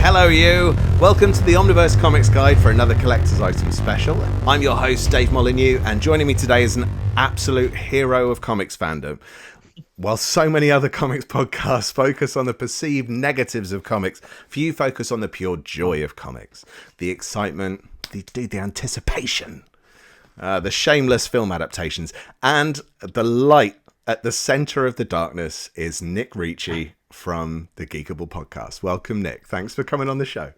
Hello you! Welcome to the Omniverse Comics Guide for another collector's item special. I'm your host Dave Molyneux, and joining me today is an absolute hero of comics fandom. While so many other comics podcasts focus on the perceived negatives of comics, few focus on the pure joy of comics. The excitement, the anticipation, the shameless film adaptations, and the light at the center of the darkness is Nick Ricci from the Geekable Podcast. Welcome, Nick. Thanks for coming on the show.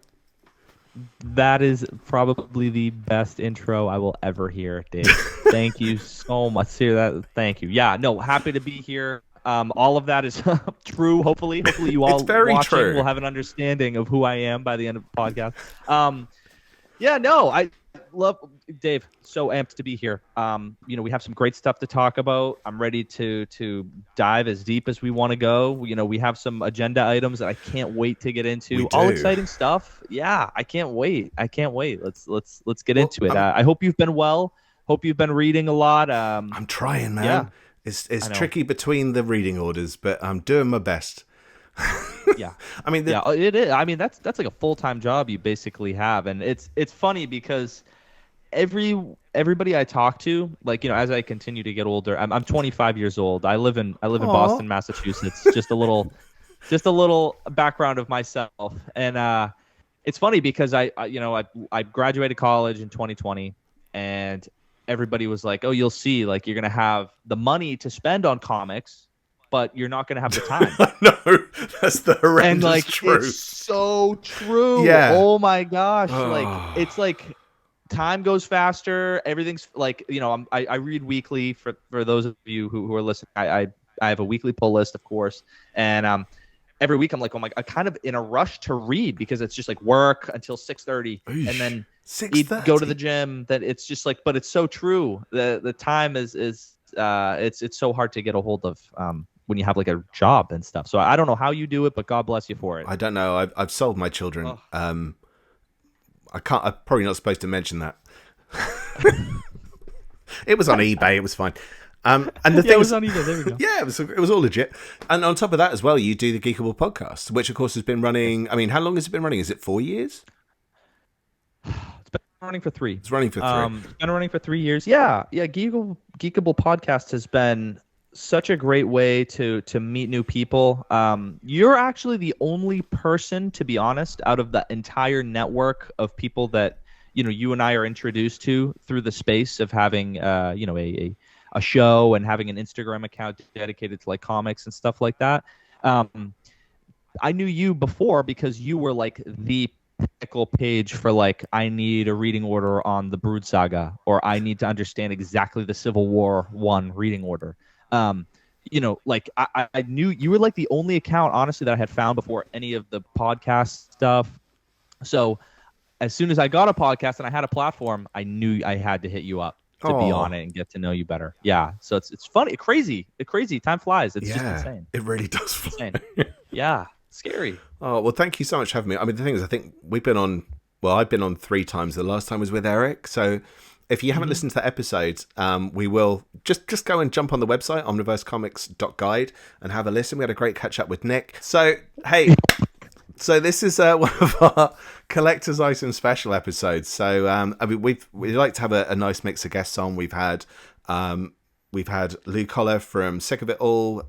That is probably the best intro I will ever hear, Dave. Thank you so much. Thank you. Yeah, no, happy to be here. All of that is true. Hopefully you all watching will have an understanding of who I am by the end of the podcast. I love Dave. So amped to be here. We have some great stuff to talk about. I'm ready to dive as deep as we want to go. We have some agenda items that I can't wait to get into. All exciting stuff. Yeah, I can't wait. Let's get into it. I hope you've been well. Hope you've been reading a lot. I'm trying, man. Yeah. It's tricky between the reading orders, but I'm doing my best. Yeah. It is. I mean, that's like a full-time job you basically have, and it's funny because everybody I talk to, as I continue to get older, I'm 25 years old. I live in Boston, Massachusetts. Just a little background of myself, and it's funny because I graduated college in 2020, and everybody was like, "Oh, you'll see, you're gonna have the money to spend on comics, but you're not gonna have the time." No, that's the horrendous truth. It's so true. Yeah. Oh my gosh. It's time goes faster. Everything's I read weekly for those of you who are listening. I have a weekly pull list, of course, and every week I'm like, I'm kind of in a rush to read because it's just work until 6:30, and then go to the gym. That it's just but it's so true. The time is it's so hard to get a hold of when you have a job and stuff. So I don't know how you do it, but God bless you for it. I don't know. I've sold my children. I can't. I'm probably not supposed to mention that. It was on eBay. It was fine. And the thing it was on eBay. There we go. Yeah, it was all legit. And on top of that as well, you do the Geekable Podcast, which of course has been running. I mean, how long has it been running? Is it 4 years? It's been running for 3. It's running for 3. It's been running for 3 years. Yeah. Geekable Podcast has been such a great way to meet new people. You're actually the only person, to be honest, out of the entire network of people that you and I are introduced to through the space of having a show and having an Instagram account dedicated to comics and stuff like that. I knew you before because you were the pickle page for I need a reading order on the Brood Saga, or I need to understand exactly the Civil War 1 reading order. I knew you were the only account, honestly, that I had found before any of the podcast stuff. So as soon as I got a podcast and I had a platform, I knew I had to hit you up to be on it and get to know you better. Yeah. So it's funny, crazy. Time flies. It's just insane. It really does fly. Yeah. Scary. Oh, well, thank you so much for having me. I mean, the thing is, I think I've been on 3 times. The last time was with Eric. So if you haven't listened to that episode, we will just go and jump on the website, omniversecomics.guide, and have a listen. We had a great catch up with Nick. So, hey, this is one of our collector's item special episodes. So, we like to have a nice mix of guests on. We've had Lou Collar from Sick of It All,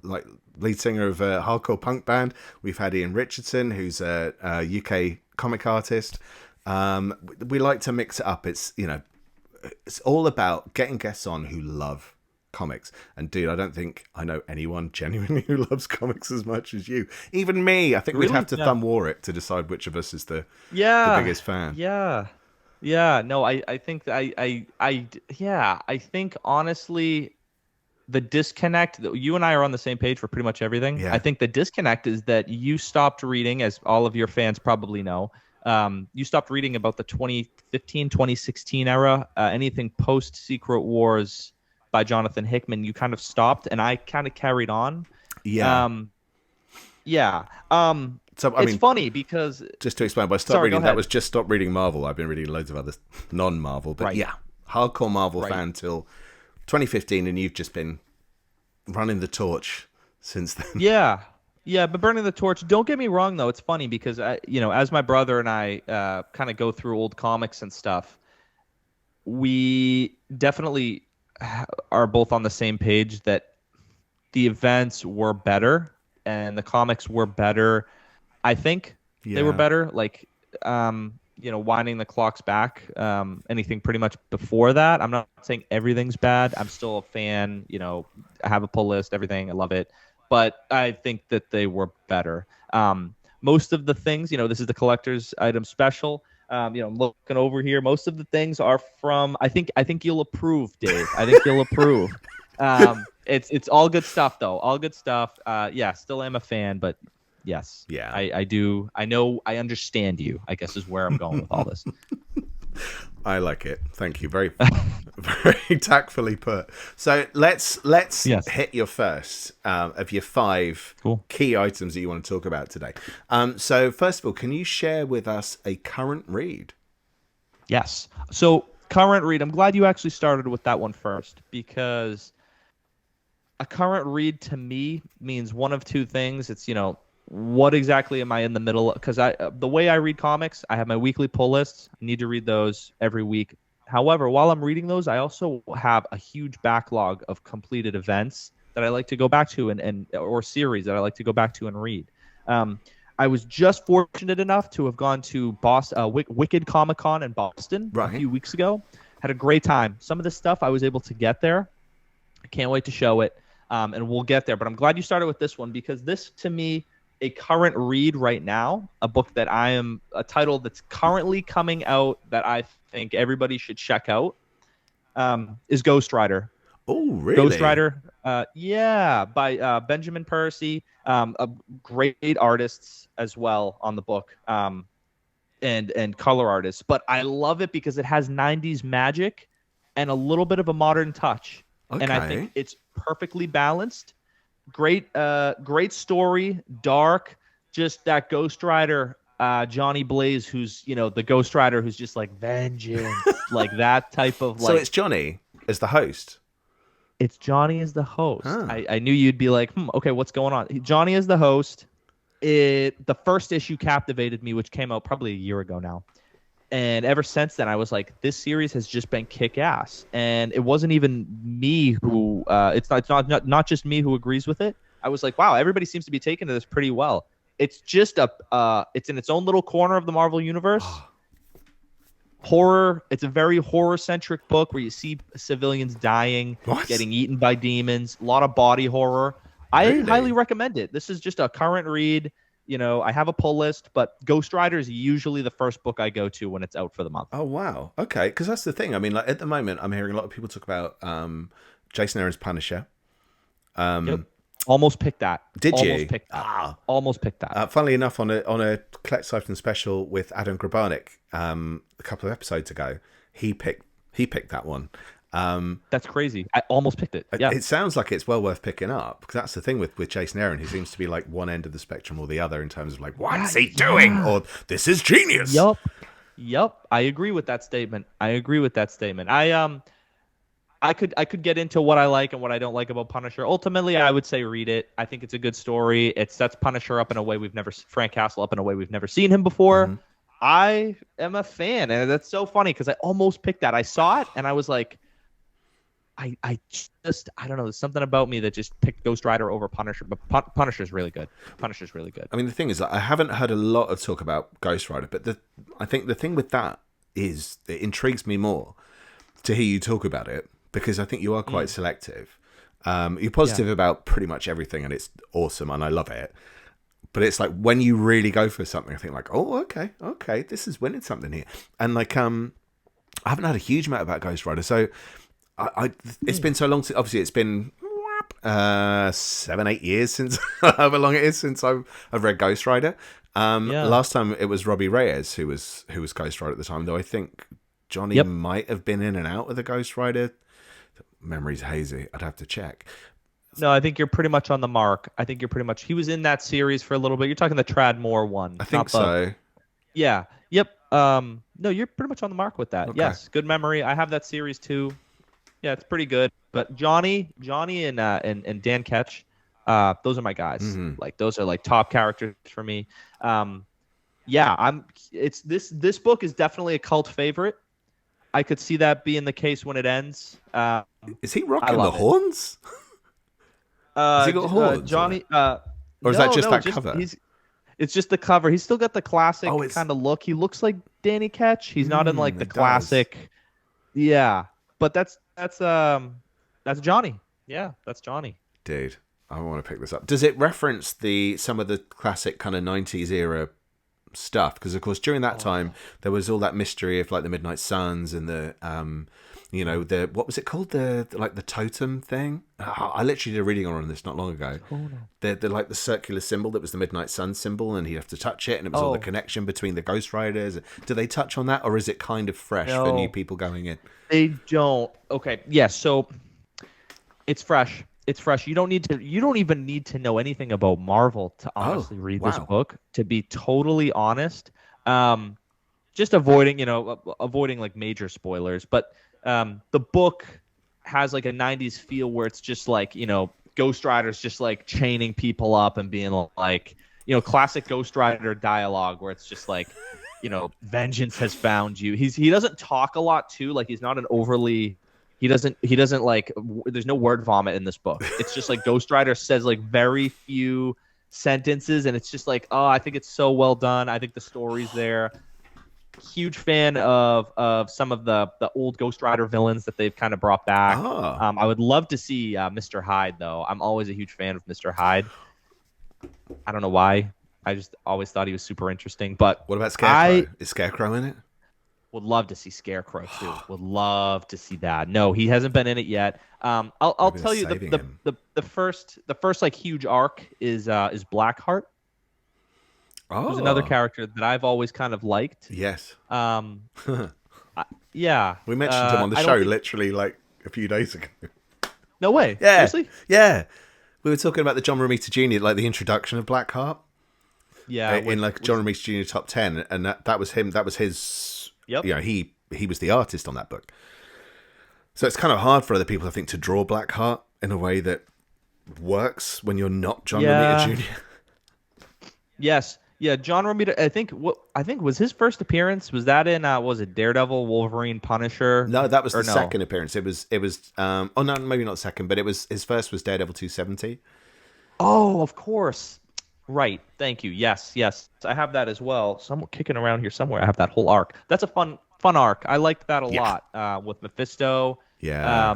lead singer of a hardcore punk band. We've had Ian Richardson, who's a UK comic artist. We like to mix it up. It's all about getting guests on who love comics. And dude, I don't think I know anyone genuinely who loves comics as much as you. Even me, I think we'd have to thumb war it to decide which of us is the biggest fan. Yeah. No, I think I think honestly, the disconnect, you and I are on the same page for pretty much everything. Yeah. I think the disconnect is that you stopped reading, as all of your fans probably know. You stopped reading about the 2015, 2016 era. Anything post Secret Wars by Jonathan Hickman, you kind of stopped, and I kind of carried on. Yeah. So it's funny because just to explain, by stop reading, that was just stop reading Marvel. I've been reading loads of other non-Marvel, but hardcore Marvel fan till 2015, and you've just been running the torch since then. Yeah. Yeah, but burning the torch. Don't get me wrong, though. It's funny because as my brother and I kind of go through old comics and stuff, we definitely are both on the same page that the events were better and the comics were better. I think they were better. Like, winding the clocks back, anything pretty much before that. I'm not saying everything's bad. I'm still a fan. I have a pull list, everything. I love it. But I think that they were better. Most of the things, this is the collector's item special. I'm looking over here. Most of the things are from. I think you'll approve, Dave. I think you'll approve. It's all good stuff, though. All good stuff. Still am a fan, but yes, yeah, I do. I know. I understand you, I guess, is where I'm going with all this. I like it. Thank you. Very, very tactfully put. So let's hit your first of your 5 key items that you want to talk about today. So first of all, can you share with us a current read? Yes. So current read. I'm glad you actually started with that one first, because a current read to me means one of two things. It's, what exactly am I in the middle? Because the way I read comics, I have my weekly pull lists. I need to read those every week. However, while I'm reading those, I also have a huge backlog of completed events that I like to go back to or series that I like to go back to and read. I was just fortunate enough to have gone to Boston, Wicked Comic-Con in Boston a few weeks ago. Had a great time. Some of the stuff I was able to get there. I can't wait to show it, and we'll get there. But I'm glad you started with this one, because this, to me, a current read right now, a book that a title that's currently coming out that I think everybody should check out, is Ghost Rider. Oh, really? Ghost Rider, by Benjamin Percy, great artists as well on the book, and color artists. But I love it because it has 90s magic and a little bit of a modern touch. Okay. And I think it's perfectly balanced. Great story, dark, just that Ghost Rider, Johnny Blaze, who's, the Ghost Rider who's just like vengeance, like that type of like. So it's Johnny as the host. It's Johnny as the host. Huh. I knew you'd be like, okay, what's going on? Johnny as the host. The first issue captivated me, which came out probably a year ago now. And ever since then, I was like, this series has just been kick-ass. And it wasn't even me who it's not just me who agrees with it. I was like, wow, everybody seems to be taking to this pretty well. It's just it's in its own little corner of the Marvel universe. Horror. It's a very horror-centric book where you see civilians dying, getting eaten by demons. A lot of body horror. I highly recommend it. This is just a current read. I have a pull list, but Ghost Rider is usually the first book I go to when it's out for the month. Oh, wow. Okay, because that's the thing. I mean, like at the moment, I'm hearing a lot of people talk about Jason Aaron's Punisher. Almost picked that. Did you? Almost picked that. Funnily enough, on a Collect Siphon special with Adam Grabarnik a couple of episodes ago, he picked that one. That's crazy. I almost picked it. Yeah. It sounds like it's well worth picking up, because that's the thing with Jason Aaron. He sems to be like one end of the spectrum or the other in terms of like, what's he doing? Or this is genius. Yup. I agree with that statement. I could get into what I like and what I don't like about Punisher. Ultimately, I would say read it. I think it's a good story. It sets Punisher up in a way Frank Castle up in a way we've never seen him before. Mm-hmm. I am a fan, and that's so funny because I almost picked that. I saw it and I was like, I don't know. There's something about me that just picked Ghost Rider over Punisher, but Punisher's really good. I mean, the thing is that I haven't heard a lot of talk about Ghost Rider, but I think the thing with that is it intrigues me more to hear you talk about it, because I think you are quite selective. You're positive about pretty much everything, and it's awesome, and I love it. But it's like when you really go for something, I think like, oh, okay, this is winning something here. And like, I haven't had a huge amount about Ghost Rider, so it's been so long. Obviously, it's been 7-8 years since however long it is since I've read Ghost Rider. Last time it was Robbie Reyes who was Ghost Rider at the time, though I think Johnny might have been in and out of the Ghost Rider. Memory's hazy. I'd have to check. No, I think you're pretty much on the mark. He was in that series for a little bit. You're talking the Trad Moore one. I think so. Yeah. Yep. No, you're pretty much on the mark with that. Okay. Yes. Good memory. I have that series too. Yeah, it's pretty good. But Johnny and Dan Ketch, Those are my guys. Like those are like top characters for me. This book is definitely a cult favorite. I could see that being the case when it ends. Is he rocking the horns? Has he got horns? Johnny. Or is that just that cover? It's just the cover. He's still got the classic kind of look. He looks like Danny Ketch. He's not in like the classic. Yeah, but that's Johnny. Yeah, that's Johnny. Dude, I want to pick this up. Does it reference some of the classic kind of 90s era stuff? Because of course during that time there was all that mystery of like the Midnight Suns and the the what was it called, the totem thing. I literally did a reading on this not long ago. The like the circular symbol that was the Midnight Sun symbol, and you have to touch it, and it was all the connection between the Ghost Riders. Do they touch on that, or is it kind of fresh for new people going in? They don't. Okay, yeah, so it's fresh. It's fresh. You don't even need to know anything about Marvel to honestly read this book, to be totally honest. Just avoiding like major spoilers, but the book has like a 90s feel where it's just like, Ghost Rider's just like chaining people up and being like, classic Ghost Rider dialogue where it's just like, vengeance has found you. He doesn't talk a lot too. Like he's not an overly, he doesn't like, there's no word vomit in this book. It's just like Ghost Rider says like very few sentences, and it's just like, I think it's so well done. I think the story's there. Huge fan of some of the old Ghost Rider villains that they've kind of brought back. I would love to see Mr. Hyde, though. I'm always a huge fan of Mr. Hyde. I don't know why. I just always thought he was super interesting. But what about Scarecrow? Is Scarecrow in it? Would love to see Scarecrow too. Would love to see that. No, he hasn't been in it yet. I'll tell you the first like huge arc is Blackheart. Who's another character that I've always kind of liked. Yes. Yeah. We mentioned him on the show literally like a few days ago. No way. Yeah. Seriously? Yeah. We were talking about the John Romita Jr., like the introduction of Blackheart. Yeah. In like John Romita Jr. top 10. And that was him. That was his. Yep. He was the artist on that book. So it's kind of hard for other people, I think, to draw Blackheart in a way that works when you're not John Romita Jr. Yes. Yeah, John Romita. I think was his first appearance. Was that in? Was it Daredevil, Wolverine, Punisher? No, that was the second appearance. It was. Oh no, maybe not second, but it was his first was Daredevil 270. Oh, of course. Right. Thank you. Yes. I have that as well. Someone kicking around here somewhere. I have that whole arc. That's a fun arc. I liked that a lot. With Mephisto. Yeah.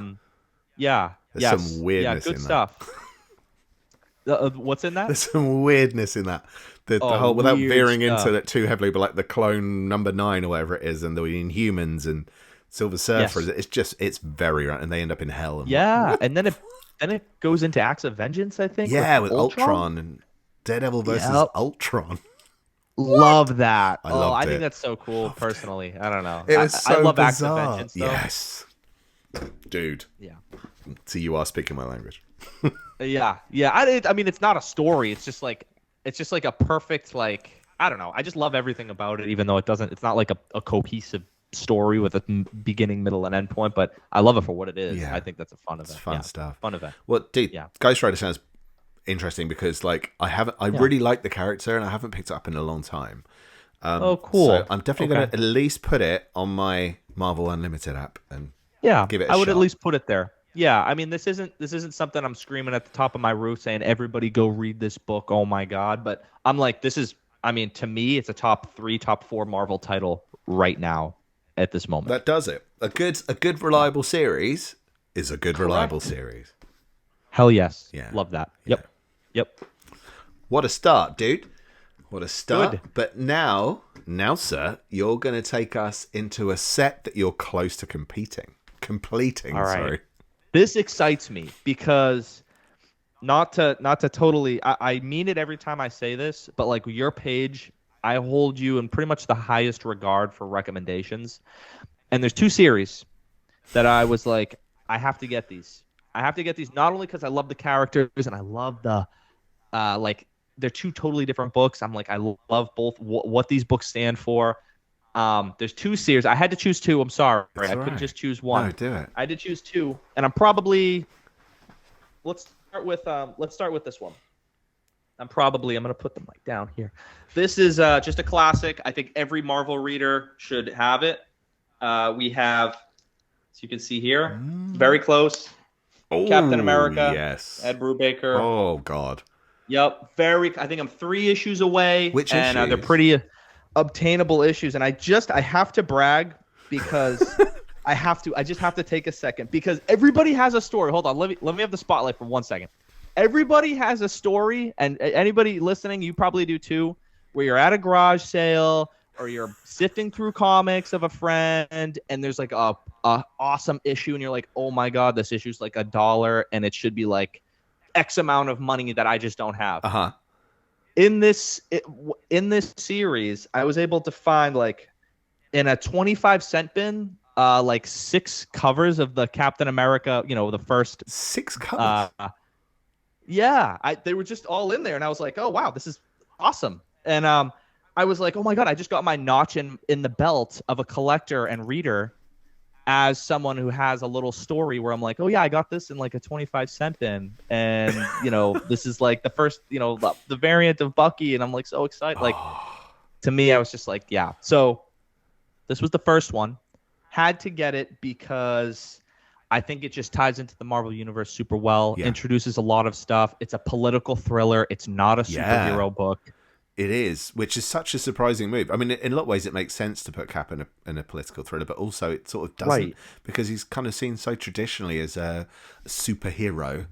Yeah. There's some weirdness in stuff. What's in that? There's some weirdness in that. The whole, without veering into it too heavily, but like the clone number 9 or whatever it is, and the Inhumans and Silver Surfer, it's very right, and they end up in hell. And then it goes into Acts of Vengeance, I think. Yeah, with Ultron and Daredevil versus Ultron. Love that. I think think that's so cool. Personally, I don't know. It was so I love bizarre. Acts of Vengeance, though. Yes, dude. Yeah. So you are speaking my language. Yeah. I mean, it's not a story. It's just like a perfect, like, I don't know. I just love everything about it, even though it's not like a cohesive story with a beginning, middle, and end point. But I love it for what it is. Yeah. I think that's a fun event. It's fun stuff. Fun event. Well, dude, Ghost Rider sounds interesting because, like, I really like the character, and I haven't picked it up in a long time. Cool. So I'm definitely going to at least put it on my Marvel Unlimited app and give it a shot. I would at least put it there. Yeah, I mean, this isn't something I'm screaming at the top of my roof saying everybody go read this book. Oh my god! But I'm like, to me, it's a top 3, top 4 Marvel title right now at this moment. That does it. A good reliable series is a good reliable series. Hell yes. Yeah. Love that. Yeah. Yep. What a start, dude. What a start. Good. But now, sir, you're going to take us into a set that you're close to completing. All right. Sorry. This excites me because not to totally, I mean it every time I say this, but like your page, I hold you in pretty much the highest regard for recommendations. And there's 2 series that I was like, I have to get these. Not only because I love the characters and I love the, they're 2 totally different books. I'm like, I love both what these books stand for. There's 2 series. I had to choose 2. I'm sorry. I couldn't just choose one. No, do it. I had to choose 2. And I'm probably, let's start with this one. I'm gonna put the mic down here. This is just a classic. I think every Marvel reader should have it. We have, as you can see here, very close. Oh, Captain America. Yes. Ed Brubaker. Oh God. Yep. I think I'm 3 issues away. Which and issues? They're pretty obtainable issues. And I have to brag because I just have to take a second because everybody has a story. Hold on. Let me have the spotlight for 1 second. Everybody has a story, and anybody listening, you probably do too, where you're at a garage sale or you're sifting through comics of a friend and there's like a awesome issue and you're like, oh my God, this issue's like $1 and it should be like X amount of money that I just don't have. Uh-huh. In this series, I was able to find like in a 25-cent bin, like 6 covers of the Captain America, the first 6 covers. They were just all in there, and I was like, oh wow, this is awesome. And I was like, oh my God, I just got my notch in the belt of a collector and reader as someone who has a little story where I'm like, oh yeah, I got this in like a 25-cent bin, and this is like the first, the variant of Bucky, and I'm like so excited. Like to me, I was just like, yeah. So this was the first one. Had to get it because I think it just ties into the Marvel Universe super well. Yeah. Introduces a lot of stuff. It's a political thriller. It's not a superhero book. It is, which is such a surprising move. I mean, in a lot of ways, it makes sense to put Cap in a political thriller, but also it sort of doesn't because he's kind of seen so traditionally as a superhero,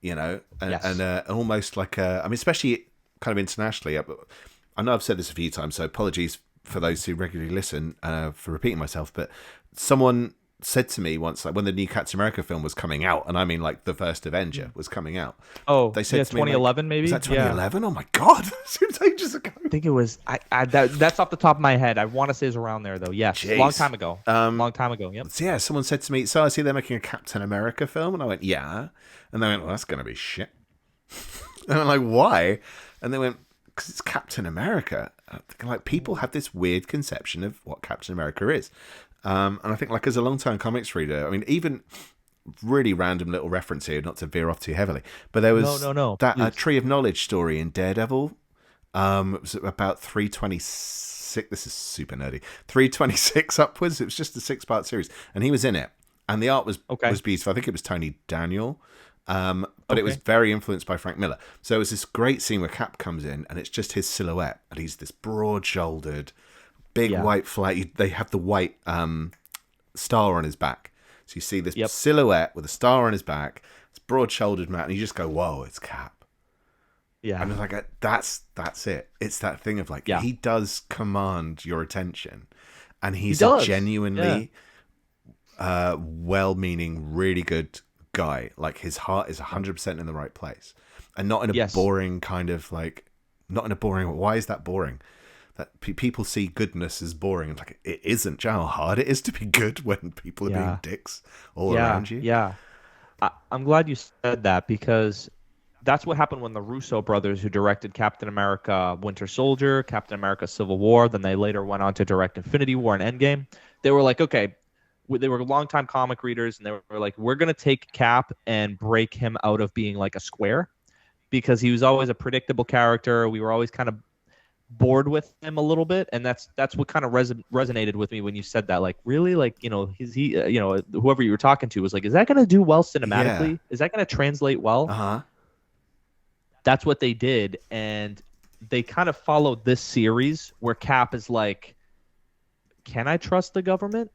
and almost like especially kind of internationally. I know I've said this a few times, so apologies for those who regularly listen for repeating myself, but someone said to me once, like when the new Captain America film was coming out, and I mean like the first Avenger was coming out. Oh, they said to me, 2011 maybe. Was that 2011? Yeah. Oh my God, it seems ages ago. I think it was. That's off the top of my head. I want to say it's around there though. Yes, Jeez. Long time ago. Yep. So yeah, someone said to me, so I see they're making a Captain America film, and I went, yeah, and they went, well, that's going to be shit. And I'm like, why? And they went, because it's Captain America. Like people have this weird conception of what Captain America is. And I think, like, as a long-time comics reader, I mean, even really random little reference here, not to veer off too heavily, but there was that Tree of Knowledge story in Daredevil. It was about 326. This is super nerdy. 326 upwards. It was just a 6-part series, and he was in it, and the art was beautiful. I think it was Tony Daniel, but it was very influenced by Frank Miller. So it was this great scene where Cap comes in, and it's just his silhouette, and he's this broad-shouldered. Big white flag. They have the white star on his back. So you see this silhouette with a star on his back. It's broad-shouldered man, and you just go, whoa, it's Cap. Yeah. And it's like, that's it. It's that thing of like, he does command your attention. And he's a genuinely well-meaning, really good guy. Like his heart is 100% in the right place. And not in a boring kind of like, not in a boring, why is that boring? That people see goodness as boring. And like, it isn't. Do you know how hard it is to be good when people are being dicks all around you? Yeah. I'm glad you said that because that's what happened when the Russo brothers, who directed Captain America Winter Soldier, Captain America Civil War, then they later went on to direct Infinity War and Endgame. They were like, okay, they were longtime comic readers, and they were like, we're going to take Cap and break him out of being like a square because he was always a predictable character. We were always kind of bored with him a little bit, and that's what kind of resonated with me when you said that. Like, really, like, whoever you were talking to was like, is that going to do well cinematically? Yeah. Is that going to translate well? That's what they did, and they kind of followed this series where Cap is like, can I trust the government?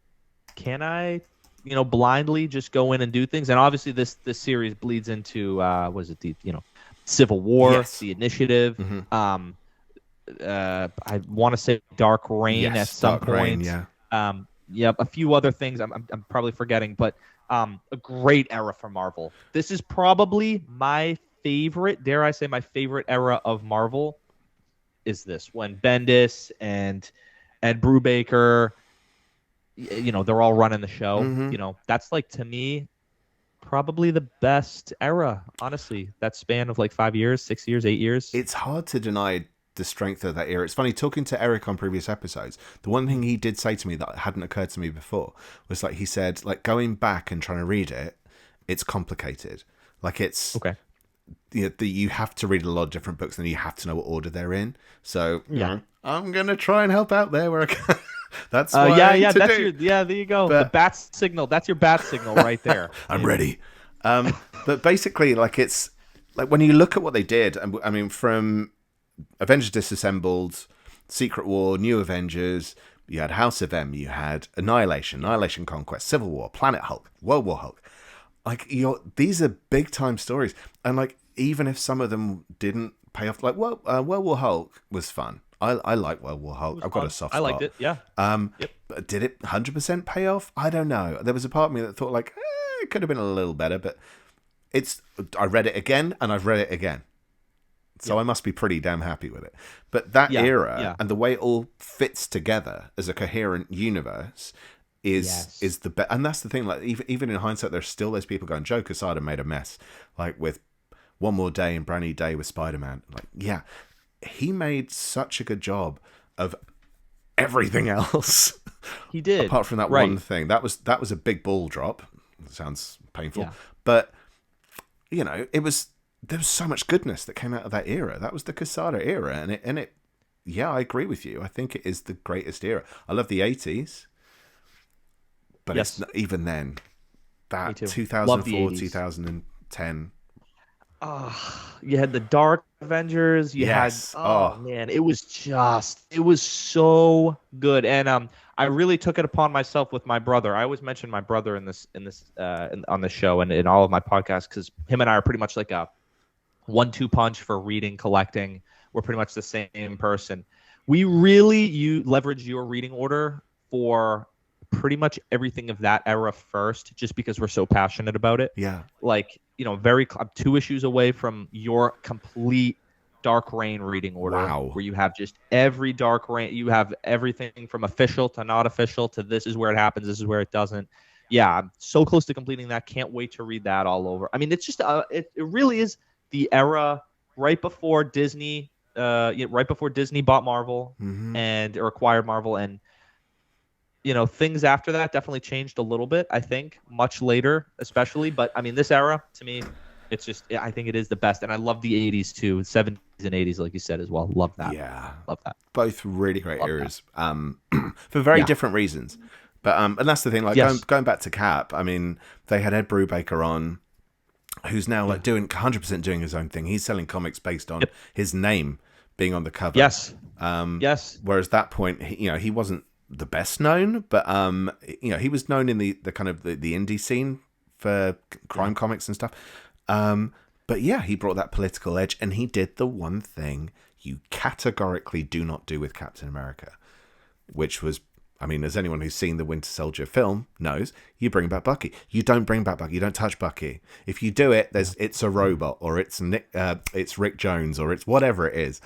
Can I, blindly just go in and do things? And obviously this series bleeds into Civil War, the Initiative. Mm-hmm. I want to say Dark Reign at some point. A few other things I'm probably forgetting, but a great era for Marvel. This is probably my favorite, dare I say my favorite era of Marvel is this, when Bendis and Ed Brubaker, they're all running the show. Mm-hmm. That's like, to me, probably the best era, honestly. That span of like 5 years, 6 years, 8 years. It's hard to deny the strength of that era. It's funny, talking to Eric on previous episodes, the one thing he did say to me that hadn't occurred to me before was, like, he said, like, going back and trying to read it, it's complicated. Like, it's you have to read a lot of different books and you have to know what order they're in. So I'm gonna try and help out there where I can. That's what I need to do. There you go. The bat signal. That's your bat signal right there. I'm ready. But basically, like, it's like when you look at what they did, and I mean, from Avengers Disassembled, Secret War, New Avengers, you had House of M, you had Annihilation Conquest, Civil War, Planet Hulk, World War Hulk. Like, these are big time stories, and like, even if some of them didn't pay off, like World War Hulk was fun. I like World War Hulk. I've got a soft spot. I liked it. Yeah. But did it 100% pay off? I don't know. There was a part of me that thought like it could have been a little better, but I read it again and I've read it again. So I must be pretty damn happy with it. But that era and the way it all fits together as a coherent universe is the best. And that's the thing. Like, even in hindsight, there's still those people going, Joe Quesada made a mess. Like with One More Day and Brand New Day with Spider-Man. Like, yeah, he made such a good job of everything else. He did. Apart from that one thing. That was a big ball drop. It sounds painful. But, there was so much goodness that came out of that era. That was the Quesada era. And it I agree with you. I think it is the greatest era. I love the 80s. But it's even then, that 2004, 2010. You had the Dark Avengers. You had man, it was so good. And I really took it upon myself with my brother. I always mention my brother on the show and in all of my podcasts, because him and I are pretty much like a 1-2 punch for reading, collecting. We're pretty much the same person. We really leverage your reading order for pretty much everything of that era first, just because we're so passionate about it. Yeah. Like, I'm 2 issues away from your complete Dark Reign reading order. Wow. Where you have just every Dark Reign. You have everything from official to not official to this is where it happens, this is where it doesn't. Yeah, I'm so close to completing that. Can't wait to read that all over. I mean, it's just it really is the era right before Disney, right before Disney bought Marvel or acquired Marvel, and things after that definitely changed a little bit, I think, much later, especially. But, I mean, this era, to me, it's just, I think it is the best. And I love the 80s, too. 70s and 80s, like you said, as well. Love that. Yeah. Love that. Both really great eras for very different reasons. But and that's the thing, like, going back to Cap, I mean, they had Ed Brubaker on, who's now, like, doing 100% doing his own thing. He's selling comics based on his name being on the cover. Yes. Whereas at that point, he wasn't the best known, but he was known in the kind of the indie scene for crime comics and stuff. But yeah, he brought that political edge, and he did the one thing you categorically do not do with Captain America, which was, I mean, as anyone who's seen the Winter Soldier film knows, you bring back Bucky. You don't bring back Bucky. You don't touch Bucky. If you do it, it's a robot, or it's Rick Jones, or it's whatever it is.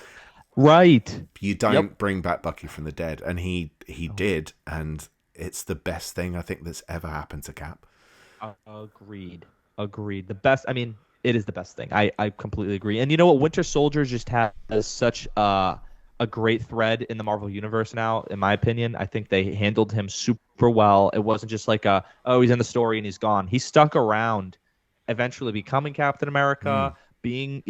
Right. You don't bring back Bucky from the dead, and he did, and it's the best thing I think that's ever happened to Cap. Agreed. The best. I mean, it is the best thing. I completely agree. And you know what? Winter Soldier just has such a great thread in the Marvel Universe now, in my opinion. I think they handled him super well. It wasn't just like he's in the story and he's gone. He stuck around, eventually becoming Captain America. Being,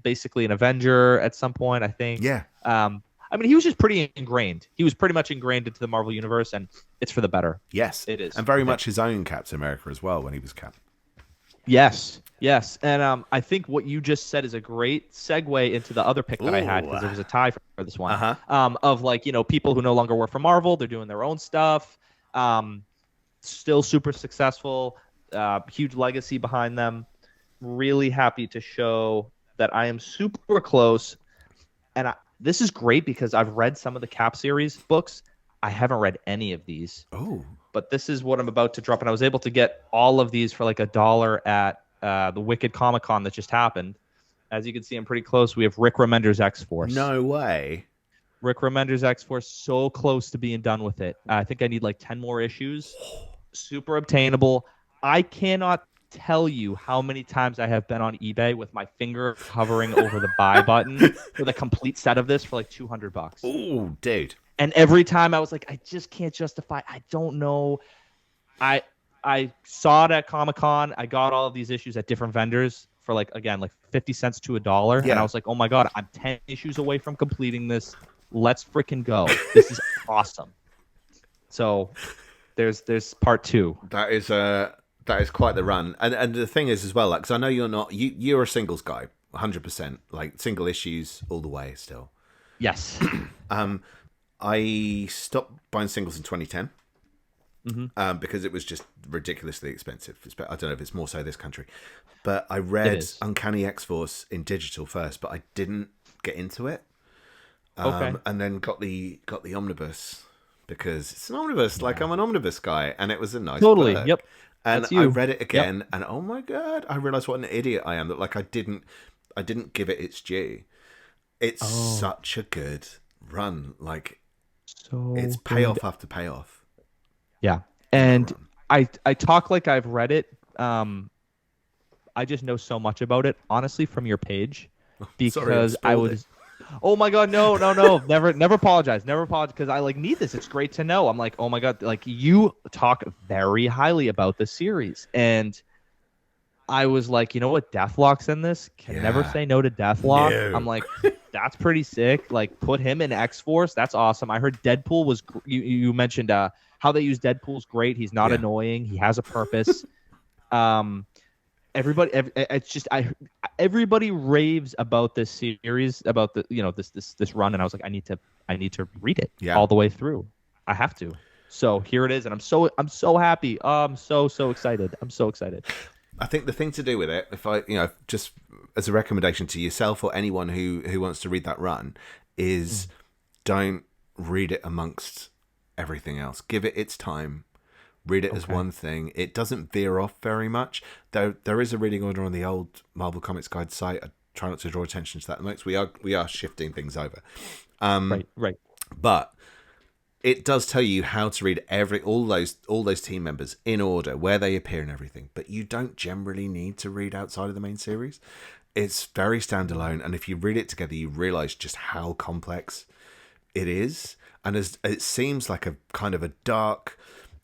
basically an Avenger at some point, I think. Yeah. I mean, he was just pretty ingrained. He was pretty much ingrained into the Marvel Universe, and it's for the better. Yes. It is. And very much his own Captain America as well when he was Cap. Yes. And I think what you just said is a great segue into the other pick that I had, because there was a tie for this one. Of, like, people who no longer work for Marvel, they're doing their own stuff, still super successful, huge legacy behind them. Really happy to show that I am super close, and this is great because I've read some of the Cap series books. I haven't read any of these. But this is what I'm about to drop, and I was able to get all of these for like $1 at the Wicked Comic Con that just happened. As you can see, I'm pretty close. We have Rick Remender's X-Force. No way. Rick Remender's X-Force, so close to being done with it. I think I need like 10 more issues. Super obtainable. I cannot tell you how many times I have been on eBay with my finger hovering over the buy button for the complete set of this for like $200. Oh, dude. And every time I was like, I just can't justify. I don't know. I saw it at Comic-Con. I got all of these issues at different vendors for like 50 cents to $1, and Yeah. I was like, oh my god, I'm 10 issues away from completing this. Let's freaking go! This is awesome. So there's part 2. That is quite the run. And the thing is as well, like, because I know you're a singles guy, 100%, like single issues all the way still. Yes. I stopped buying singles in 2010 because it was just ridiculously expensive. I don't know if it's more so this country, but I read Uncanny X-Force in digital first, but I didn't get into it. And then got the omnibus because it's an omnibus. Like, I'm an omnibus guy, and it was a nice book. Yep. And I read it again, and oh my god, I realized what an idiot I am. That like I didn't give it its due. It's such a good run. Like, it's payoff after payoff. Yeah, and I talk like I've read it. I just know so much about it, honestly, from your page, because I would. Oh my god, no, never apologize, because I like need this. It's great to know. I'm like, oh my god, like you talk very highly about the series, and I was like, you know what, Deathlock's in this. Can never say no to Deathlock. No. I'm like, that's pretty sick. Like, put him in X-Force. That's awesome. I heard Deadpool was. You mentioned how they use Deadpool's great. He's not annoying. He has a purpose. Everybody raves about this series, about this run, and I was like, I need to read it all the way through. I have to. So here it is, and I'm so happy. I'm so excited. I'm so excited. I think the thing to do with it, if I just as a recommendation to yourself or anyone who wants to read that run, is don't read it amongst everything else. Give it its time. Read it as one thing. It doesn't veer off very much. Though there is a reading order on the old Marvel Comics Guide site. I try not to draw attention to that. We are shifting things over. Right. But it does tell you how to read all those team members in order, where they appear and everything. But you don't generally need to read outside of the main series. It's very standalone, and if you read it together, you realize just how complex it is. And it seems like a kind of a dark,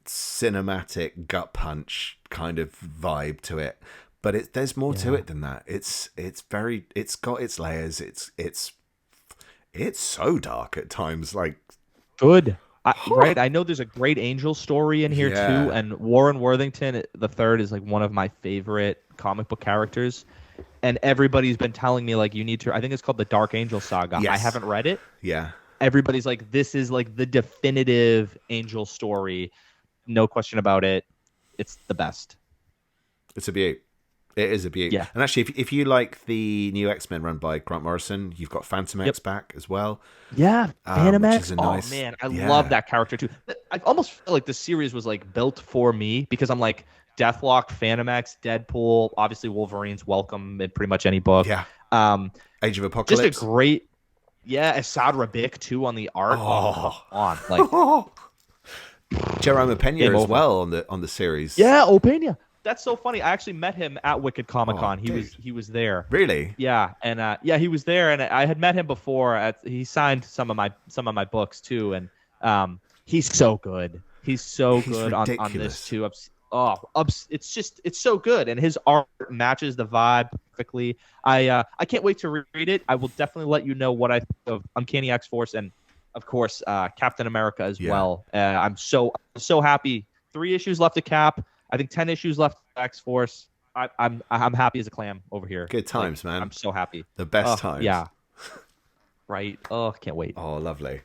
cinematic gut punch kind of vibe to it, but there's more to it than that. It's got its layers. It's so dark at times. Like, good. Right. I know there's a great Angel story in here too, and Warren Worthington III is like one of my favorite comic book characters. And everybody's been telling me like you need to. I think it's called the Dark Angel Saga. Yes. I haven't read it. Yeah. Everybody's like, this is like the definitive Angel story. No question about it. It's the best. It's a beaut. It is a beaut. Yeah. And actually, if you like the new X-Men run by Grant Morrison, you've got Phantom X back as well. Yeah, Phantom X. Nice, oh man, I love that character too. I almost feel like the series was like built for me because I'm like Deathlock, Phantom X, Deadpool, obviously Wolverine's welcome in pretty much any book. Yeah. Age of Apocalypse. Just a great. Yeah, Assad Rabik too on the art. Like. Jerome Pena as well on the series. Yeah, Opena. That's so funny. I actually met him at Wicked Comic Con. He was there. Really? Yeah, and he was there, and I had met him before. He signed some of my books too, and he's so good. He's so good on this too. It's so good, and his art matches the vibe perfectly. I can't wait to read it. I will definitely let you know what I think of Uncanny X-Force and, of course, Captain America as well. I'm so happy. 3 issues left to Cap. I think 10 issues left to X-Force. I'm happy as a clam over here. Good times, man. I'm so happy. The best times. Yeah. Right. Oh, can't wait. Oh, lovely.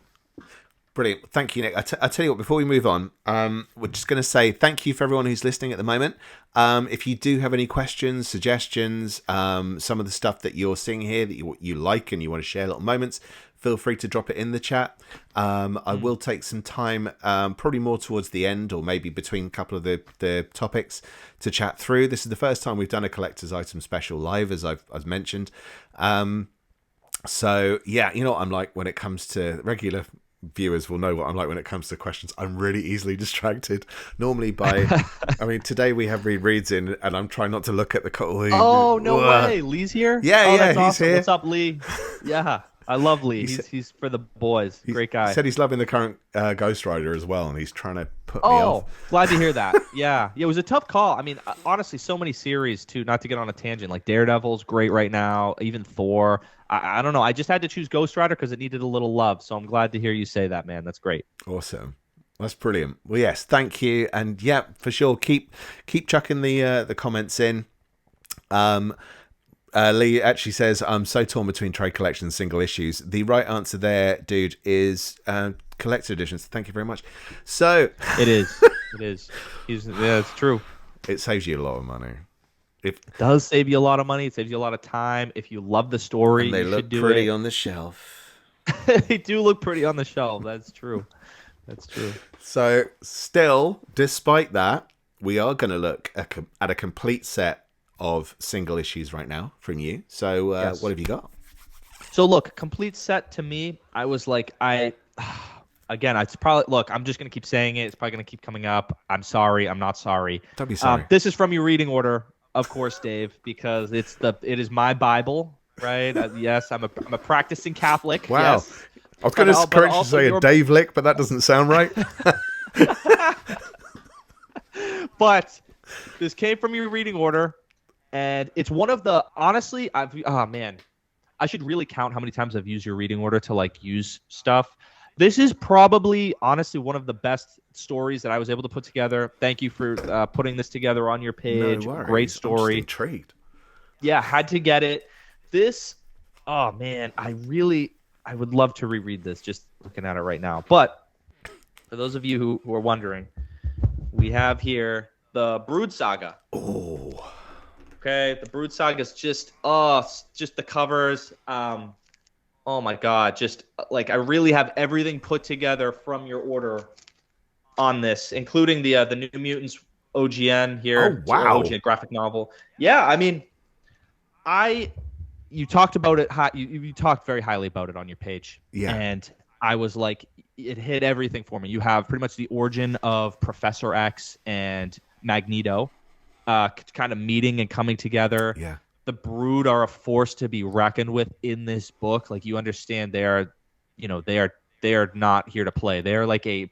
Brilliant. Thank you, Nick. I tell you what, before we move on, we're just going to say thank you for everyone who's listening at the moment. If you do have any questions, suggestions, some of the stuff that you're seeing here that you like and you want to share little moments, feel free to drop it in the chat. I will take some time, probably more towards the end or maybe between a couple of the topics to chat through. This is the first time we've done a collector's item special live, as I've mentioned. So, yeah, you know what I'm like when it comes to regular viewers will know what I'm like when it comes to questions. I'm really easily distracted. Normally today we have reads in and I'm trying not to look at the Oh, no way. Lee's here? Yeah, he's awesome. Here. What's up, Lee? Yeah. I love Lee. He He's for the boys. Great He guy. said he's loving the current Ghost Rider as well, and he's trying to put me Oh, off. glad to hear that. Yeah. Yeah, it was a tough call. I mean, honestly, so many series too, not to get on a tangent. Like Daredevil's great right now, even Thor. I don't know. I just had to choose Ghost Rider because it needed a little love. So I'm glad to hear you say that, man. That's great. Awesome. That's brilliant. Well, yes, thank you, and yeah, for sure, keep chucking the comments in. Lee actually says, I'm so torn between trade collections and single issues. The right answer there, dude, is collector editions. Thank you very much. So it is. It is. Yeah, it's true. It saves you a lot of money. It does save you a lot of money. It saves you a lot of time. If you love the story, and they you look should do pretty it. on the shelf. They do look pretty on the shelf. That's true. That's true. So, still, despite that, we are going to look at a complete set of single issues right now from you. So, Yes. What have you got? So, look, complete set to me, I was like, again, it's probably, look, I'm just going to keep saying it. It's probably going to keep coming up. I'm sorry. I'm not sorry. Don't be sorry. This is from your reading order, of course, Dave, because it is my Bible, right? Yes, I'm a practicing Catholic. Wow. Yes. I was going to correct you to say a Dave lick, but that doesn't sound right. But this came from your reading order, and it's one of the, honestly, I should really count how many times I've used your reading order to like use stuff. This is probably, honestly, one of the best stories that I was able to put together. Thank you for putting this together on your page. No worries. Great story. I'm just intrigued. Yeah, had to get it. This, oh man, I would love to reread this just looking at it right now. But for those of you who are wondering, we have here the Brood Saga. Oh. Okay, the Brood Saga is just the covers. Oh my God, just like I really have everything put together from your order on this, including the New Mutants OGN here. Oh wow, OGN graphic novel. Yeah, I mean, you talked about it. You talked very highly about it on your page. Yeah, and I was like, it hit everything for me. You have pretty much the origin of Professor X and Magneto, kind of meeting and coming together. Yeah. The Brood are a force to be reckoned with in this book. Like you understand, they are not here to play. They are like a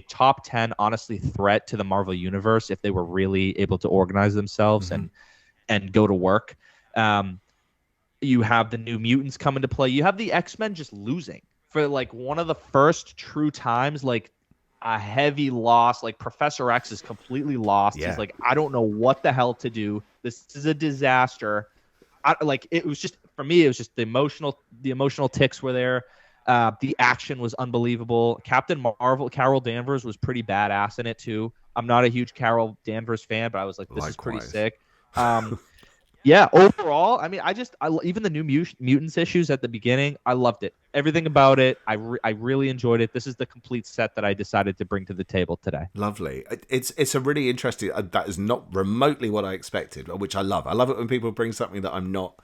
top 10, honestly, threat to the Marvel universe if they were really able to organize themselves and go to work. You have the New Mutants come into play. You have the X-Men just losing for like one of the first true times, like a heavy loss. Like Professor X is completely lost. Yeah. He's like, I don't know what the hell to do. This is a disaster. It was just, for me, it was just the emotional ticks were there. The action was unbelievable. Captain Marvel, Carol Danvers was pretty badass in it too. I'm not a huge Carol Danvers fan, but I was like, this is pretty sick. Yeah, overall, I mean, even the New Mutants issues at the beginning, I loved it. Everything about it, I really enjoyed it. This is the complete set that I decided to bring to the table today. Lovely. It's a really interesting. That is not remotely what I expected, which I love. I love it when people bring something that I'm not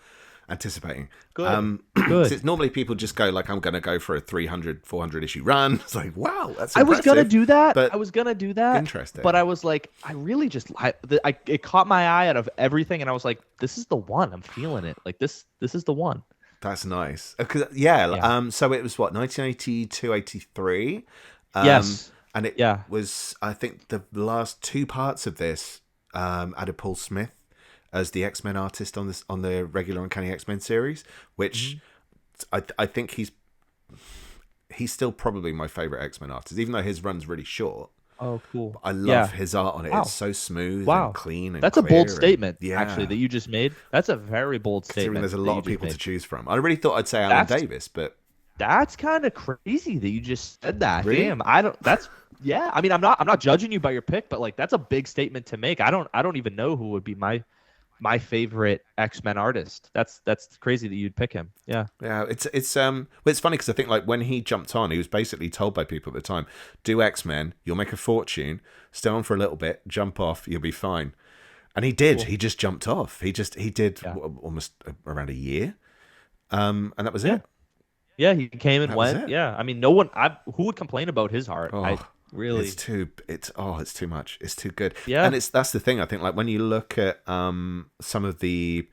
anticipating. Good. Good. It's normally people just go like, I'm going to go for a 300, 400 issue run. It's like, wow, that's impressive. I was going to do that. Interesting. But I was like, I really just, it caught my eye out of everything. And I was like, this is the one. I'm feeling it. Like this is the one. That's nice. So it was what, 1982, 83? Yes. And it was, I think, the last two parts of this added Paul Smith as the X-Men artist on the regular Uncanny X-Men series, which I think he's still probably my favorite X-Men artist, even though his run's really short. Oh, cool. But I love his art on it. Wow. It's so smooth and clean and that's a bold statement, yeah. actually, that you just made. That's a very bold statement. There's a lot of people to choose from. I really thought I'd say Alan Davis, but that's kind of crazy that you just said that. Really? Damn, I mean, I'm not judging you by your pick, but like that's a big statement to make. I don't even know who would be my favorite X-Men artist. That's crazy that you'd pick him. Yeah. Yeah, it's funny because I think like when he jumped on, he was basically told by people at the time, do X-Men, you'll make a fortune, stay on for a little bit, jump off, you'll be fine. And he did. Cool. He just jumped off. He did almost around a year. And that was it. Yeah, he came and went. Yeah. I mean, who would complain about his art? Oh. Really? It's too much. It's too good. Yeah. And that's the thing. I think like when you look at some of the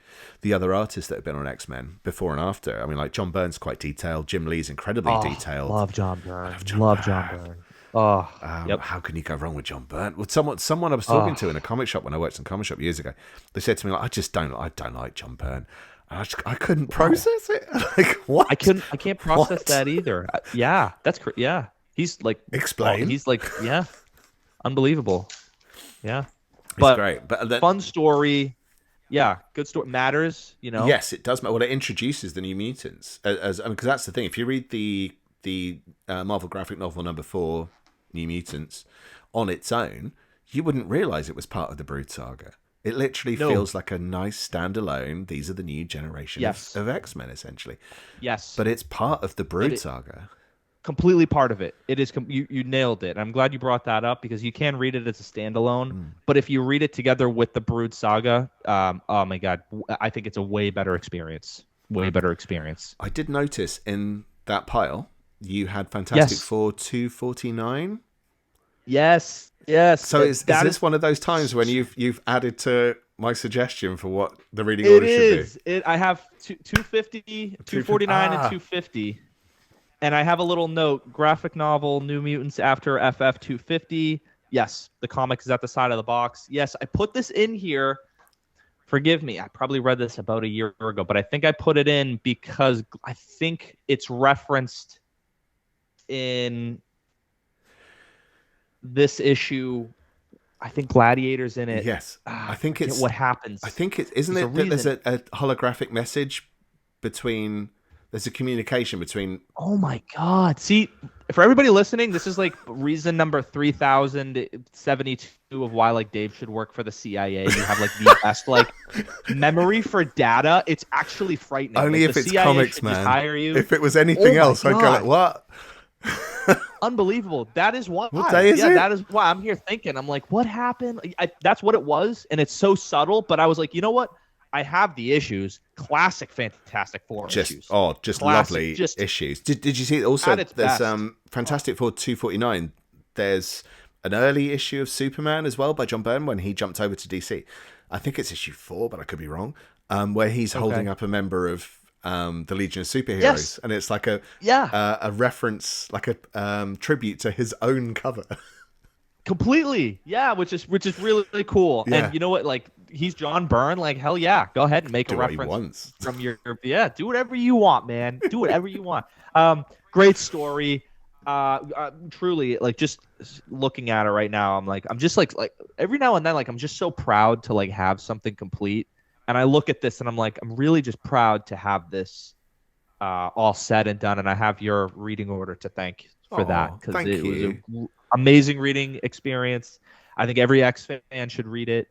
other artists that have been on X-Men before and after. I mean, like John Byrne's quite detailed. Jim Lee's incredibly detailed. Love John Byrne. I love John Byrne. Oh, yep. How can you go wrong with John Byrne? Well, someone I was talking to in a comic shop when I worked in a comic shop years ago, they said to me, like, I don't like John Byrne. And I couldn't process it. Like, what? I can't process that either. Yeah, that's yeah. He's like explain. He's like unbelievable. Yeah, It's great. But fun story. Yeah, good story matters. Yes, it does. Well, it introduces the New Mutants because that's the thing. If you read the Marvel graphic novel #4, New Mutants, on its own, you wouldn't realize it was part of the Brood Saga. It literally feels like a nice standalone. These are the new generation of X-Men, essentially. Yes, but it's part of the Brood Saga. Completely part of it. It is. You nailed it. I'm glad you brought that up because you can read it as a standalone, but if you read it together with the Brood Saga, oh my God, I think it's a way better experience. Way better experience. I did notice in that pile you had Fantastic Four 249. Yes. So is this one of those times when you've added to my suggestion for what the reading order should be? I have 250, 249, and 250. And I have a little note, graphic novel, New Mutants after FF 250. Yes, the comic is at the side of the box. Yes, I put this in here. Forgive me, I probably read this about a year ago, but I think I put it in because I think it's referenced in this issue. I think Gladiator's in it. Yes, I think it's what happens. I think isn't it that there's a holographic message between. There's a communication between. Oh my God! See, for everybody listening, this is like reason number 3072 of why like Dave should work for the CIA. You have like the best like memory for data. It's actually frightening. Only like, if it's CIA comics, man. Hire you. If it was anything else, I'd go like, what? Unbelievable. That is why. What day is it? That is why I'm here thinking. I'm like, what happened? That's what it was, and it's so subtle. But I was like, you know what? I have the issues. Classic Fantastic Four issues. Just lovely issues. Did you see also there's Fantastic Four 249. There's an early issue of Superman as well by John Byrne when he jumped over to DC. I think it's issue 4, but I could be wrong. Where he's holding up a member of the Legion of Superheroes, and it's like a reference, like a tribute to his own cover. Completely, which is really, really cool. Yeah. And you know what? Like, he's John Byrne. Like, hell yeah, go ahead and make a reference from your do whatever you want, man. Do whatever you want. Great story. Truly, like, just looking at it right now, I'm just like every now and then, like, I'm just so proud to like have something complete. And I look at this and I'm like, I'm really just proud to have this all said and done. And I have your reading order to thank for that, because it was an amazing reading experience. I think every X fan should read it.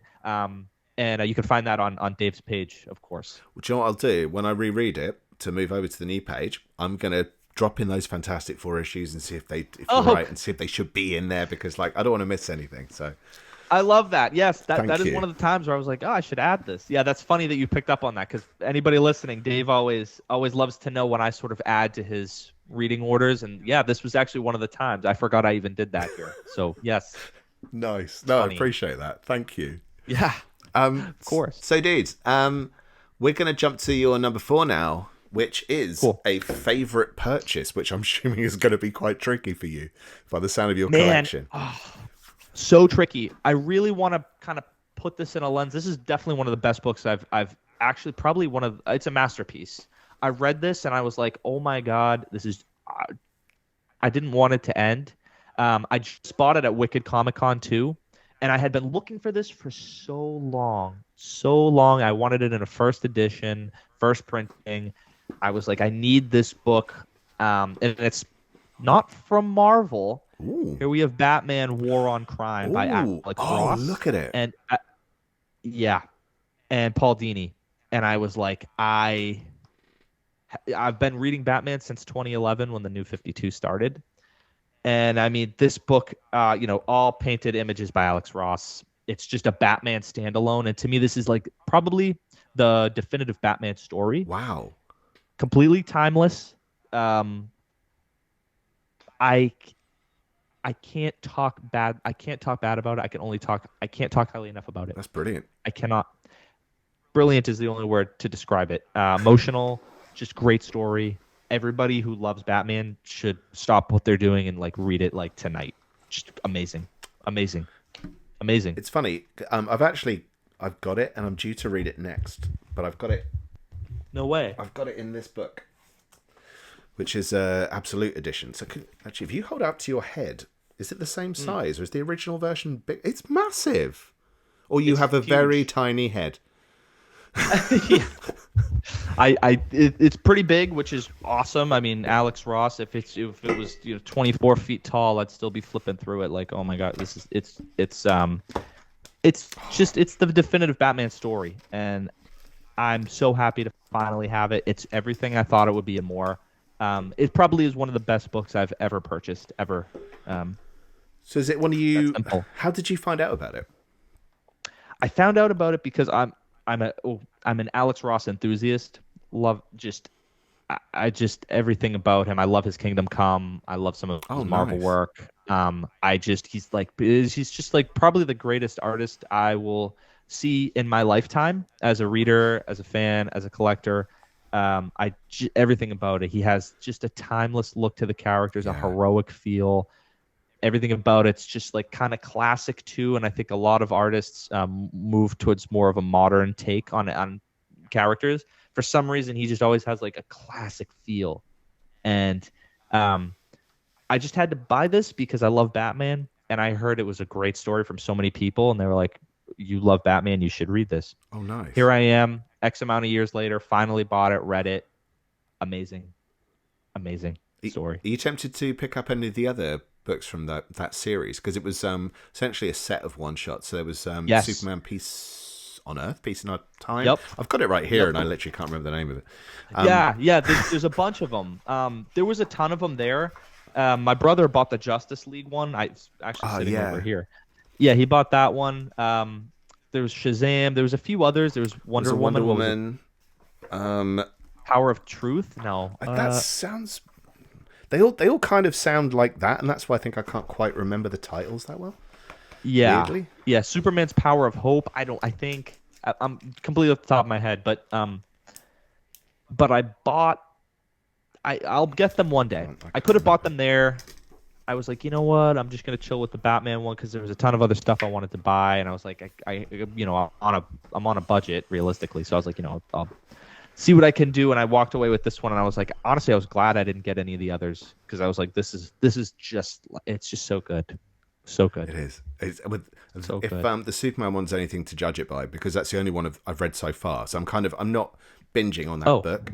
And you can find that on Dave's page, of course. Well, do you know what I'll do? When I reread it, to move over to the new page, I'm going to drop in those Fantastic Four issues and see if you're right, and see if they should be in there, because like I don't want to miss anything. So I love that. Yes, that is one of the times where I was like, oh, I should add this. Yeah, that's funny that you picked up on that, because anybody listening, Dave always loves to know when I sort of add to his reading orders. And yeah, this was actually one of the times. I forgot I even did that here. So yes. Nice. No, funny. I appreciate that. Thank you. Yeah. Of course. So dudes, we're going to jump to your number 4 now, which is a favorite purchase, which I'm assuming is going to be quite tricky for you by the sound of your collection. So tricky. I really want to kind of put this in a lens. This is definitely one of the best books I've actually probably it's a masterpiece. I read this and I was like, oh my God, this is, I didn't want it to end. I just bought it at Wicked Comic Con 2. And I had been looking for this for so long. I wanted it in a first edition, first printing. I was like, I need this book. And it's not from Marvel. Ooh. Here we have Batman War on Crime by Alex Ross. Oh, look at it. And and Paul Dini. And I was like, I've been reading Batman since 2011 when the New 52 started. And I mean, this book, all painted images by Alex Ross. It's just a Batman standalone. And to me, this is like probably the definitive Batman story. Wow. Completely timeless. I I can't talk bad. I can't talk bad about it. I can't talk highly enough about it. That's brilliant. I cannot. Brilliant is the only word to describe it. Emotional, just great story. Everybody who loves Batman should stop what they're doing and like read it like tonight. Just amazing. It's funny. I've got it and I'm due to read it next, but I've got it. No way. I've got it in this book, which is Absolute Edition. So actually, if you hold out to your head, is it the same size or is the original version big? It's massive. Or you have a huge. very tiny head. Yeah. It's pretty big, which is awesome. I mean, Alex Ross, if it was 24 feet tall, I'd still be flipping through it like, oh my god, it's the definitive Batman story, and I'm so happy to finally have it. It's everything I thought it would be and more. It probably is one of the best books I've ever purchased ever. So is it one of you? How did you find out about it? I found out about it because I'm an Alex Ross enthusiast. Love I just everything about him. I love his Kingdom Come. I love some of his Marvel work. He's just like probably the greatest artist I will see in my lifetime as a reader, as a fan, as a collector. Everything about it. He has just a timeless look to the characters, a heroic feel. Everything about it's just like kind of classic too, and I think a lot of artists move towards more of a modern take on characters. For some reason, he just always has like a classic feel, and I just had to buy this because I love Batman, and I heard it was a great story from so many people, and they were like, "You love Batman, you should read this." Oh, nice. Here I am, X amount of years later, finally bought it, read it. Amazing story. Are you tempted to pick up any of the other books from that series? Because it was essentially a set of one shots. So there was Superman Peace on Earth, Peace in Our Time. Yep. I've got it right here, and I literally can't remember the name of it. There's a bunch of them. There was a ton of them there. My brother bought the Justice League one. I actually sitting over here. Yeah, he bought that one. There was Shazam. There was a few others. There was Wonder Woman. Power of Truth. No, that sounds. They all kind of sound like that, and that's why I think I can't quite remember the titles that well. Yeah, weirdly. Yeah. Superman's Power of Hope. I think I'm completely off the top of my head, but I bought. I'll get them one day. I could have bought them there. I was like, you know what? I'm just gonna chill with the Batman one because there was a ton of other stuff I wanted to buy, and I was like, I'm on a budget realistically, so I was like, I'll see what I can do. And I walked away with this one, and I was like, honestly, I was glad I didn't get any of the others because I was like, it's just so good, so good. It is. If good. The Superman one's anything to judge it by, because that's the only one I've read so far. So I'm not binging on that book.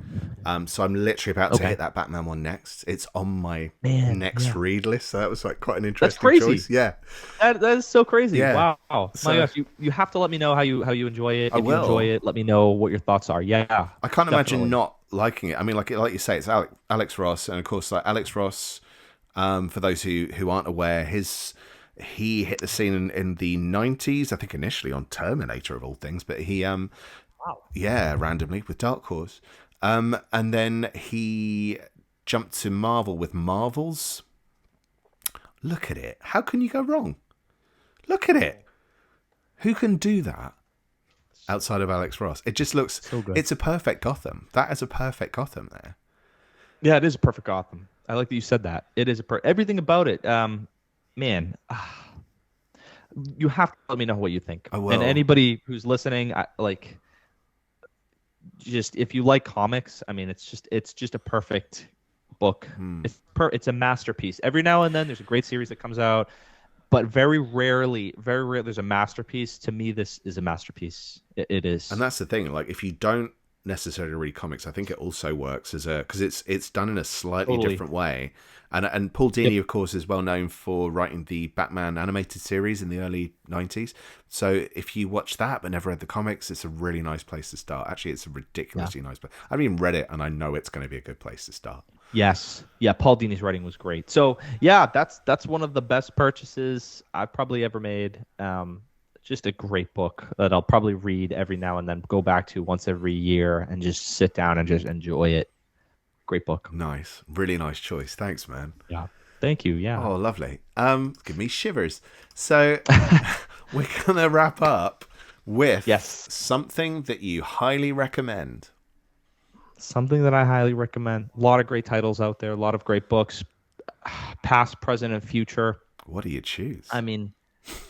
So I'm literally about to hit that Batman one next. It's on my next read list. So that was like quite an interesting choice. Yeah, that is so crazy. Yeah. Wow. So, my gosh, you have to let me know how you enjoy it. If will. You enjoy it, let me know what your thoughts are. Yeah, I can't imagine not liking it. I mean, like you say, it's Alex Ross, and of course, like Alex Ross. For those who aren't aware, he hit the scene in the 90s. I think initially on Terminator of all things, but he randomly with Dark Horse. And then he jumped to Marvel with Marvels. Look at it. How can you go wrong? Look at it. Who can do that outside of Alex Ross? It just looks so good. It's a perfect Gotham. That is a perfect Gotham there. Yeah, it is a perfect Gotham. I like that you said that. It is everything about it. Man, you have to let me know what you think. I will. And anybody who's listening, just if you like comics, I mean, it's just a perfect book. It's a masterpiece. Every now and then there's a great series that comes out, but very rarely there's a masterpiece. To me, this is a masterpiece. It is. And that's the thing. Like, if you don't necessarily read comics, I think it also works because it's done in a slightly different way. And Paul Dini, of course, is well known for writing the Batman animated series in the early 90s. So if you watch that but never read the comics, it's a really nice place to start. Actually, it's a ridiculously nice place. I've even read it, and I know it's going to be a good place to start. Yes. Yeah, Paul Dini's writing was great. So, yeah, that's one of the best purchases I've probably ever made. Just a great book that I'll probably read every now and then, go back to once every year and just sit down and just enjoy it. Great book. Nice. Really nice choice. Thanks, man. Yeah. Thank you. Yeah. Oh, lovely. Give me shivers. So we're gonna wrap up with Yes. something that you highly recommend. Something that I highly recommend. A lot of great titles out there. A lot of great books, past, present, and future. What do you choose? I mean,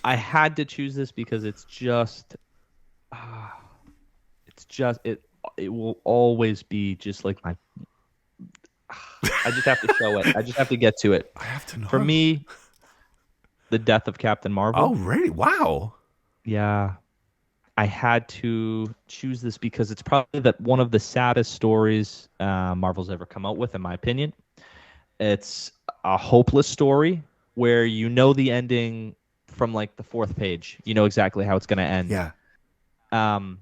I had to choose this because it. It will always be just like my. I just have to show it. I just have to get to it. I have to know. For me, the death of Captain Marvel. Oh, really? Wow. Yeah. I had to choose this because it's probably one of the saddest stories Marvel's ever come out with, in my opinion. It's a hopeless story where you know the ending from like the fourth page. You know exactly how it's going to end. Yeah. And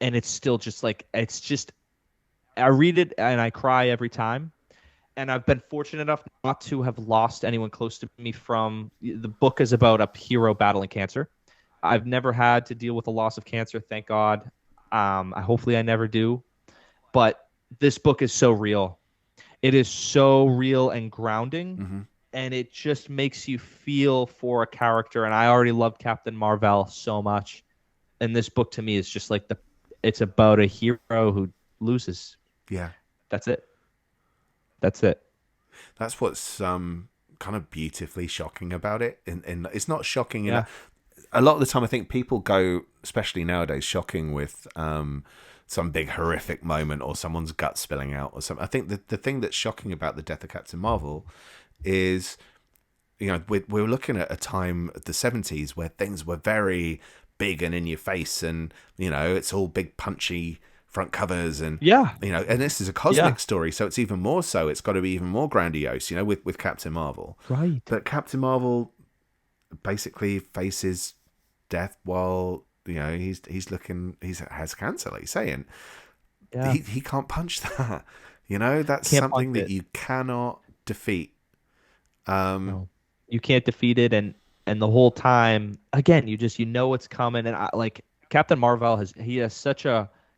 it's still just like, I read it and I cry every time. And I've been fortunate enough not to have lost anyone close to me from the book is about a hero battling cancer. I've never had to deal with a loss of cancer, thank God. Hopefully I never do. But this book is so real. It is so real and grounding. Mm-hmm. And it just makes you feel for a character. And I already loved Captain Marvel so much. And this book to me is just like it's about a hero who loses. Yeah. That's it. That's it. That's what's kind of beautifully shocking about it. And it's not shocking in a lot of the time. I think people go, especially nowadays, shocking with some big horrific moment or someone's gut spilling out or something. I think the thing that's shocking about the death of Captain Marvel is, we're looking at a time of the 70s where things were very big and in your face, and it's all big punchy front covers, and and this is a cosmic story, so it's even more so. It's got to be even more grandiose, with Captain Marvel. Right. But Captain Marvel basically faces death while he has cancer, like you're saying. He can't punch that. That's something that you cannot defeat. No. You can't defeat it, and the whole time, again, you know it's coming. And like Captain Marvel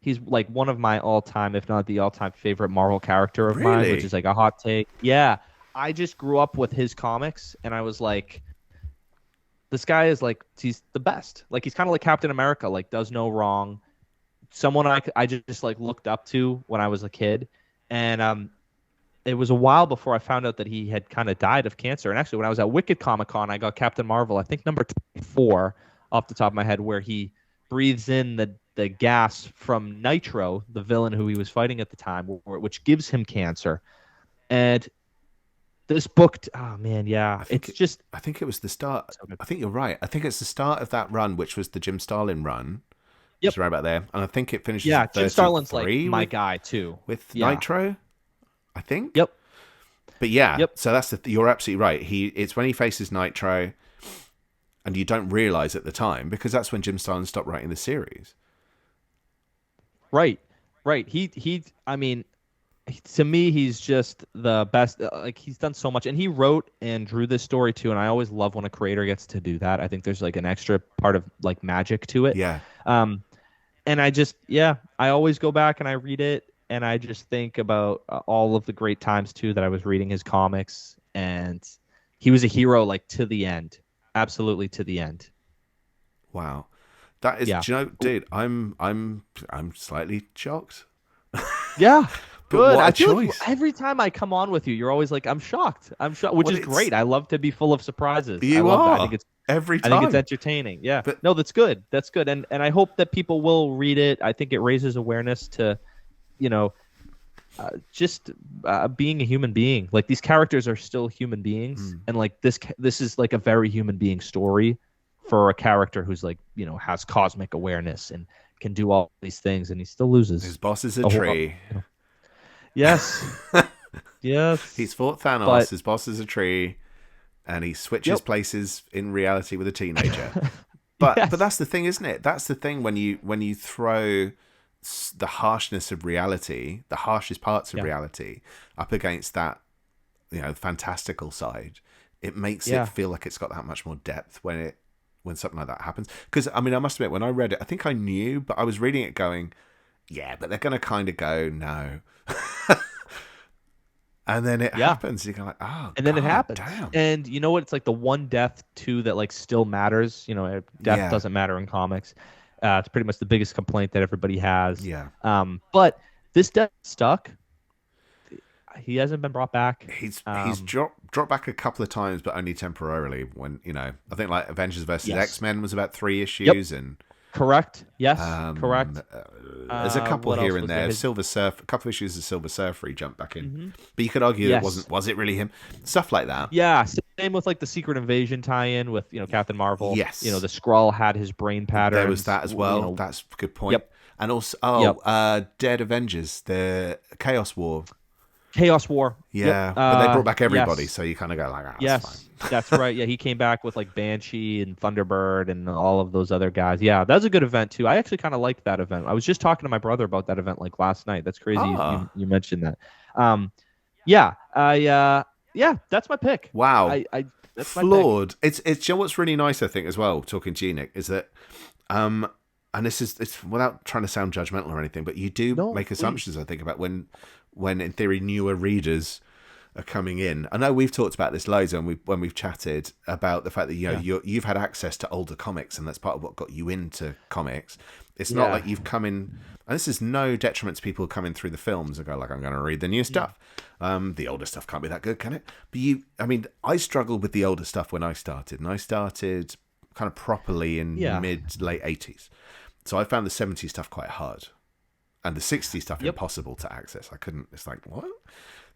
he's like one of my all-time, if not the all-time favorite Marvel character of mine, which is like a hot take. Yeah, I just grew up with his comics, and I was like, this guy is like, he's the best. Like, he's kind of like Captain America, like does no wrong. Someone I just like looked up to when I was a kid, and it was a while before I found out that he had kind of died of cancer. And actually, when I was at Wicked Comic-Con, I got Captain Marvel, I think number 24 off the top of my head, where he breathes in the gas from Nitro, the villain who he was fighting at the time, which gives him cancer. And this book, oh man, yeah, I think it was the start. I think you're right. I think it's the start of that run, which was the Jim Starlin run. Yep. It's right about there, and I think it finishes. Yeah, Jim Starlin's like my guy too with Nitro, I think. Yep. But so you're absolutely right. It's when he faces Nitro, and you don't realize at the time, because that's when Jim Starlin stopped writing the series. Right. I mean, to me, he's just the best. Like, he's done so much, and he wrote and drew this story too. And I always love when a creator gets to do that. I think there's like an extra part of like magic to it. Yeah. And I always go back and I read it, and I just think about all of the great times too that I was reading his comics, and he was a hero like to the end, absolutely to the end. Wow. That is, do you know, dude, I'm slightly shocked. Yeah, good. What I a feel choice. like every time I come on with you, you're always like, I'm shocked, which is great. I love to be full of surprises. You I love are. That. I think every time. I think it's entertaining. Yeah, but no, that's good. That's good, and I hope that people will read it. I think it raises awareness to, just being a human being. Like, these characters are still human beings, and like this is like a very human being story for a character who's like, has cosmic awareness and can do all these things, and he still loses. His boss is a tree. Yes. Yes. He's fought Thanos. His boss is a tree, and he switches places in reality with a teenager. But that's the thing, isn't it? That's the thing when you throw the harshness of reality, the harshest parts of reality, up against that, fantastical side. It makes it feel like it's got that much more depth when something like that happens. Because, I mean, I must admit, when I read it, I think I knew, but I was reading it going, yeah, but they're going to kind of go, no. And then it Yeah. happens. You go like, oh, And then it God happens. damn. And you know what? It's like the one death too that like still matters. You know, death Yeah. doesn't matter in comics. It's pretty much the biggest complaint that everybody has. Yeah. But this death stuck. He hasn't been brought back. He's dropped back a couple of times, but only temporarily. When I think like Avengers versus X-Men was about 3 issues, and correct. Yes, correct. There's a couple here and there. Silver Surf, a couple of issues of Silver Surfer, he jumped back in. But you could argue it wasn't. Was it really him? Stuff like that. Yeah, same with like the Secret Invasion tie-in with Captain Marvel. Yes, the Skrull had his brain pattern. There was that as well. That's a good point. Yep. And also, Dead Avengers, the Chaos War. Chaos War. Yeah, but they brought back everybody, so you kind of go like, yes, that's right. Yeah, he came back with like Banshee and Thunderbird and all of those other guys. Yeah, that was a good event too. I actually kind of liked that event. I was just talking to my brother about that event like last night. That's crazy. You mentioned that. That's my pick. Wow, that's flawed. It's you know what's really nice, I think, as well. Talking to you, Nick, is that and it's without trying to sound judgmental or anything, but you do make assumptions. I think about when in theory newer readers are coming in. I know we've talked about this loads when we've chatted about the fact that you've had access to older comics, and that's part of what got you into comics. It's not like you've come in, and this is no detriment to people coming through the films and go like, I'm going to read the new stuff. The older stuff can't be that good, can it? But I struggled with the older stuff when I started, and I started kind of properly in late 80s. So I found the 70s stuff quite hard. And the 60s stuff impossible to access. I couldn't. It's like, what?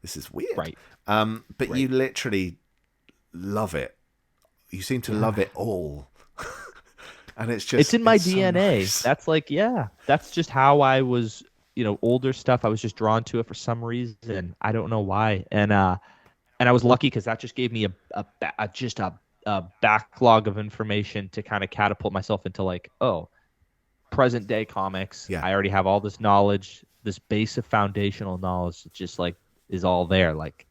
This is weird. Right. But you literally love it. You seem to love it all. And it's in my DNA. So nice. That's like, that's just how I was. Older stuff. I was just drawn to it for some reason. I don't know why. And I was lucky because that just gave me a backlog of information to kind of catapult myself into like, present day comics. I already have all this knowledge, this base of foundational knowledge, just like is all there. Like,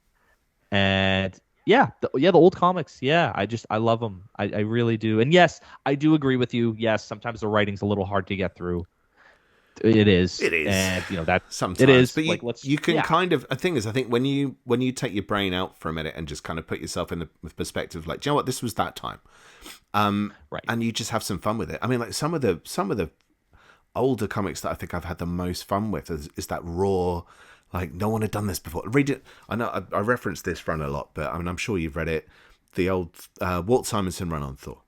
and the old comics. I love them. I really do. And yes, I do agree with you. Yes, sometimes the writing's a little hard to get through. It is. And that sometimes it is. But you can kind of. The thing is, I think when you take your brain out for a minute and just kind of put yourself in the perspective, like, do you know what, this was that time, right? And you just have some fun with it. I mean, like some of the older comics that I think I've had the most fun with is that raw, like no one had done this before. Read it. I know I reference this run a lot, but I mean I'm sure you've read it. The old Walt Simonson run on Thor.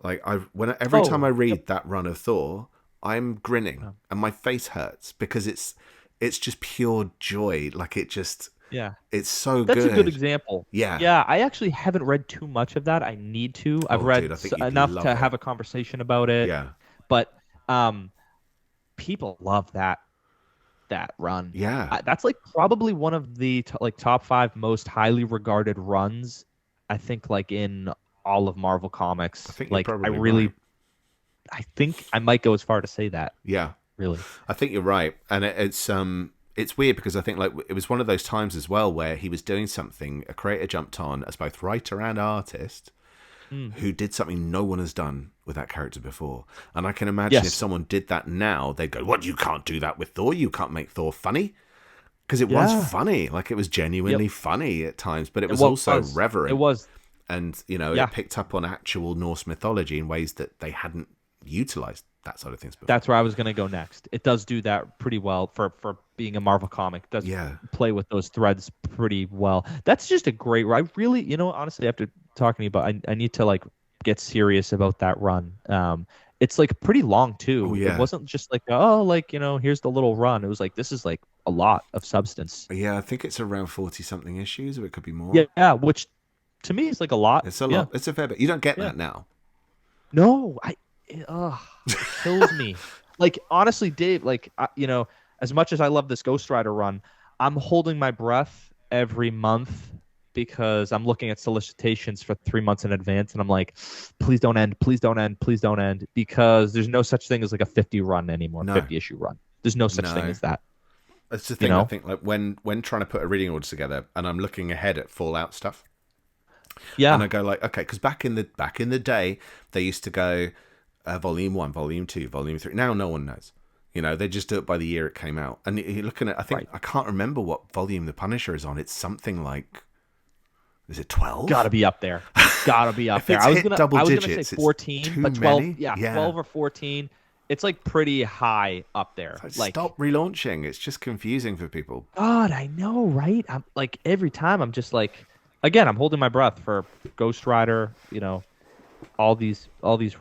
Like every time I read that run of Thor, I'm grinning and my face hurts because it's just pure joy. Like it just it's so good. That's a good example. Yeah. I actually haven't read too much of that. I need to. I've read enough to have a conversation about it. Yeah, but people love that run. Yeah, that's like probably one of the top 5 most highly regarded runs. I think like in all of Marvel Comics. I think like right. I think I might go as far to say that. Yeah, really. I think you're right, and it's weird because I think like it was one of those times as well where he was doing something a creator jumped on as both writer and artist. Who did something no one has done with that character before. And I can imagine if someone did that now, they'd go, what, you can't do that with Thor? You can't make Thor funny? Because it was funny. Like, it was genuinely funny at times, but it was also reverent. It was. And, it picked up on actual Norse mythology in ways that they hadn't utilized that sort of things before. That's where I was going to go next. It does do that pretty well for being a Marvel comic. It does play with those threads pretty well. That's just a great run. I really, honestly, after talking to you about, I need to like get serious about that run. It's like pretty long too. It wasn't just like, here's the little run. It was like, this is like a lot of substance. Yeah, I think it's around 40 something issues, or it could be more. Yeah, which to me is like a lot. It's a lot. It's a fair bit. You don't get that now. No, it kills me. Like, honestly, Dave, like, as much as I love this Ghost Rider run, I'm holding my breath every month because I'm looking at solicitations for 3 months in advance, and I'm like, please don't end, please don't end, please don't end, because there's no such thing as like a 50 run anymore, 50 issue run. There's no such thing as that. That's the thing. I think like when trying to put a reading order together, and I'm looking ahead at Fallout stuff. Yeah, and I go like, okay, because back in the day, they used to go volume 1, volume 2, volume 3. Now no one knows. You know, they just do it by the year it came out. And you're looking at, I think, I can't remember what volume The Punisher is on. It's something like, is it 12? Gotta be up there. Gotta be up there. It's I was hit gonna double say digits, 14, but 12. many. Yeah, 12 or 14. It's like pretty high up there. Like, stop relaunching. It's just confusing for people. God, I know, right? I'm like, every time I'm just like, again, I'm holding my breath for Ghost Rider, you know, all these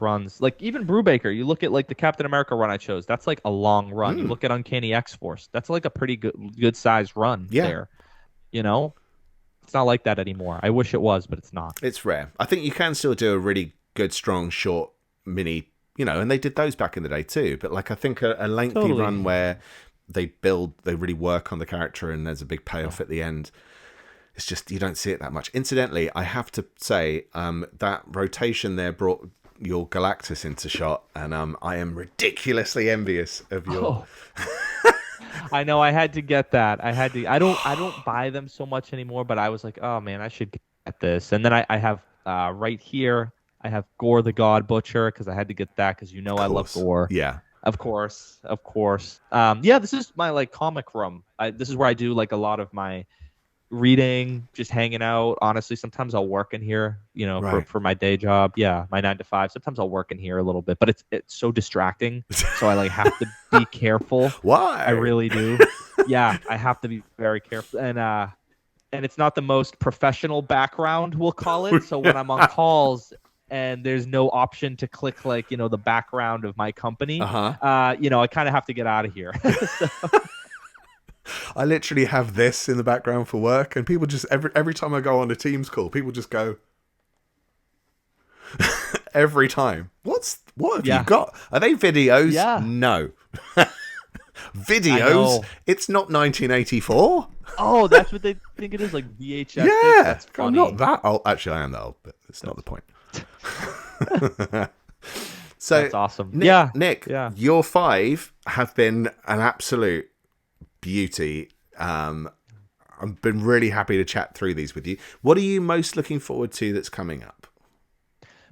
runs. Like even Brubaker, you look at like the Captain America run I chose. That's like a long run. You look at Uncanny X-Force. That's like a pretty good sized run there. You know? It's not like that anymore. I wish it was, but it's not. It's rare. I think you can still do a really good, strong, short, mini, you know, and they did those back in the day too. But like, I think a lengthy run where they really work on the character and there's a big payoff at the end. It's just, you don't see it that much. Incidentally, I have to say that rotation there brought your Galactus into shot, and I am ridiculously envious of your... I know, I had to get that. I don't buy them so much anymore, but I was like, oh man, I should get this. And then I have right here, I have Gore the God Butcher, because I had to get that, because you know I love Gore. Yeah. Of course. Yeah, this is my like comic room. This is where I do like a lot of my reading, just hanging out. Honestly, sometimes I'll work in here, you know, for my day job. Yeah, my 9 to 5. Sometimes I'll work in here a little bit, but it's so distracting. So I like have to be careful. Why? I really do. Yeah, I have to be very careful. And it's not the most professional background, we'll call it. So when I'm on calls and there's no option to click like, you know, the background of my company, you know, I kind of have to get out of here. So, I literally have this in the background for work, and people just every time I go on a Teams call, people just go every time. What have you got? Are they videos? Yeah. No. Videos? It's not 1984. Oh, that's what they think it is, like VHS. Yeah, that's funny. I'm not that old. Actually, I am that old, but it's not the point. So that's awesome. Nick, your 5 have been an absolute beauty. I've been really happy to chat through these with you. What are you most looking forward to that's coming up?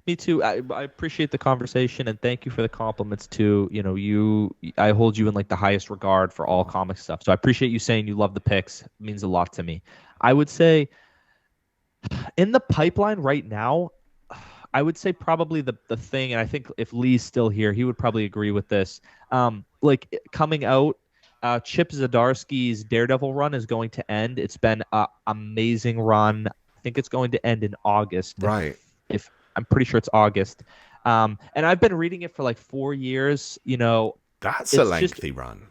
Me too. I appreciate the conversation, and thank you for the compliments too. You know, I hold you in like the highest regard for all comic stuff. So I appreciate you saying you love the picks. It means a lot to me. I would say in the pipeline right now, I would say probably the thing, and I think if Lee's still here, he would probably agree with this. Like coming out, Chip Zdarsky's Daredevil run is going to end. It's been an amazing run. I think it's going to end in August. Right. If I'm pretty sure it's August. And I've been reading it for like 4 years. You know, that's a lengthy run.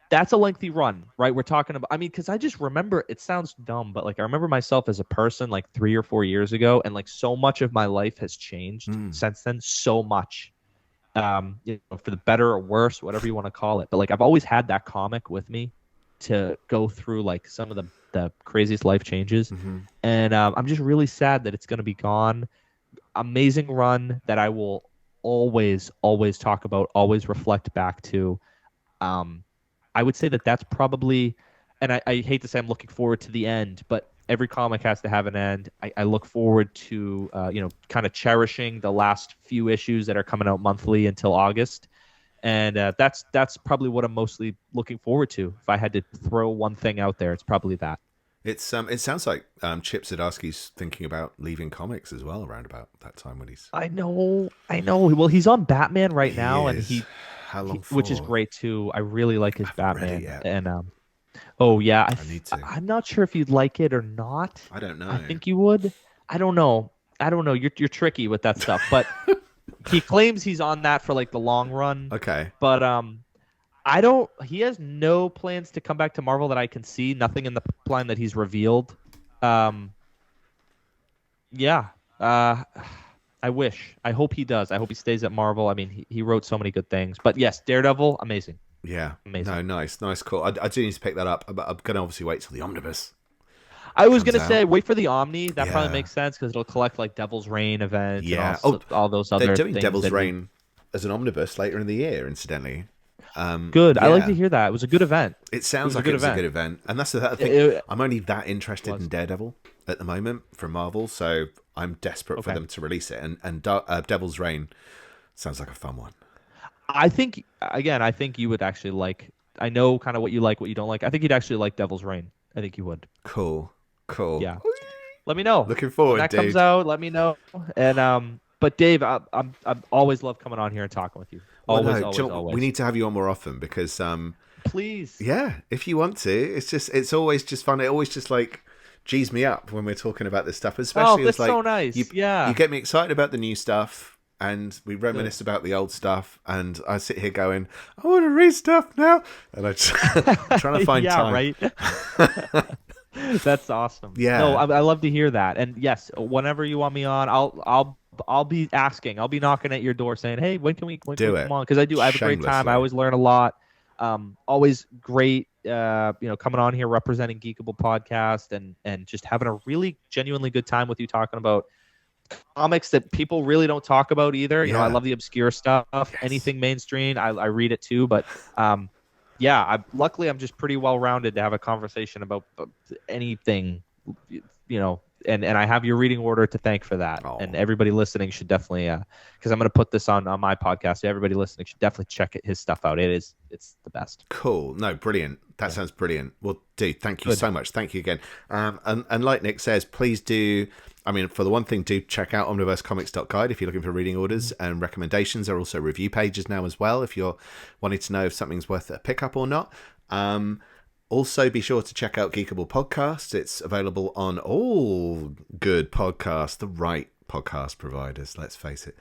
That's a lengthy run, right? We're talking about, I mean, because I just remember, it sounds dumb, but like I remember myself as a person like 3 or 4 years ago, and like so much of my life has changed since then. So much. You know, for the better or worse, whatever you want to call it. But like I've always had that comic with me to go through like some of the craziest life changes. And I'm just really sad that it's going to be gone. Amazing run that I will always talk about, always reflect back to. I would say that that's probably, and I hate to say I'm looking forward to the end, but every comic has to have an end. I look forward to, you know, kind of cherishing the last few issues that are coming out monthly until August. And that's probably what I'm mostly looking forward to. If I had to throw one thing out there, it's probably that. It's it sounds like Chip Zdarsky's thinking about leaving comics as well around about that time when he's... I know. Well, he's on Batman right now, and how long for? Which is great too. I really like his Batman. And I need to. I'm not sure if you'd like it or not. I don't know. I think you would. I don't know. You're tricky with that stuff, but he claims he's on that for like the long run. Okay. But I don't. He has no plans to come back to Marvel that I can see. Nothing in the pipeline that he's revealed. Yeah. I wish. I hope he does. I hope he stays at Marvel. I mean, he wrote so many good things. But yes, Daredevil, amazing. Yeah. Amazing. No, nice call. I do need to pick that up. I'm going to obviously wait till the omnibus. I was going to say, wait for the Omni. That probably makes sense because it'll collect like Devil's Reign events. Yeah. And all those other things. They're doing Devil's Reign as an omnibus later in the year, incidentally. Good. Yeah. I like to hear that. It was a good event. It sounds like it was a good event. And that's the thing. I'm only that interested in Daredevil at the moment from Marvel, so I'm desperate for them to release it. And Devil's Reign sounds like a fun one. I think you would actually like. I know kind of what you like, what you don't like. I think you'd actually like Devil's Reign. I think you would. Cool. Yeah. Let me know Looking when forward, that dude. comes out. Let me know. And but Dave, I'm always love coming on here and talking with you. Always, always. We need to have you on more often because Please. yeah, if you want to, it's always just fun. It always just like G's me up when we're talking about this stuff, especially That's it's like so nice. you get me excited about the new stuff. And we reminisce about the old stuff, and I sit here going, "I want to read stuff now," and I'm trying to find time. Right. That's awesome. Yeah. No, I love to hear that. And yes, whenever you want me on, I'll be asking. I'll be knocking at your door saying, "Hey, when can we come on?" Because I have a great time. I always learn a lot. Always great. Coming on here representing Geekable Podcast and just having a really genuinely good time with you talking about comics that people really don't talk about either. You know, I love the obscure stuff. Yes. Anything mainstream, I read it too. But luckily I'm just pretty well rounded to have a conversation about anything. You know, and I have your reading order to thank for that. Oh. And everybody listening should definitely, because I'm going to put this on my podcast. So everybody listening should definitely check his stuff out. It's the best. Cool. No, brilliant. That sounds brilliant. Well, dude, thank you so much. Thank you again. And like Nick says, please do. I mean, for the one thing, do check out omniversecomics.guide if you're looking for reading orders and recommendations. There are also review pages now as well if you're wanting to know if something's worth a pickup or not. Also, be sure to check out Geekable Podcast. It's available on all good podcasts, the right podcast providers, let's face it.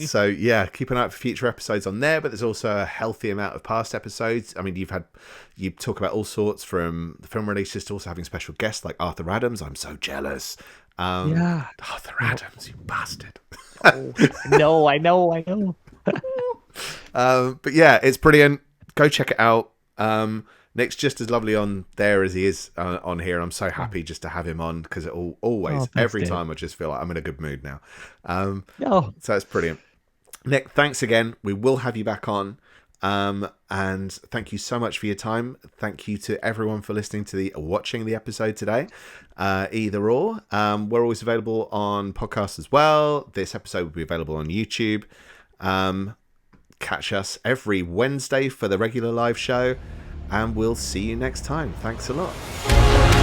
So, yeah, keep an eye out for future episodes on there, but there's also a healthy amount of past episodes. I mean, you talk about all sorts from the film releases to also having special guests like Arthur Adams. I'm so jealous. Arthur Adams, you bastard. No, I know. But yeah, it's brilliant. Go check it out. Nick's just as lovely on there as he is on here. I'm so happy just to have him on because it every time I just feel like I'm in a good mood now. So it's brilliant. Nick, thanks again. We will have you back on. And thank you so much for your time. Thank you to everyone for listening to watching the episode today. Either or. We're always available on podcasts as well. This episode will be available on YouTube. Catch us every Wednesday for the regular live show. And we'll see you next time. Thanks a lot.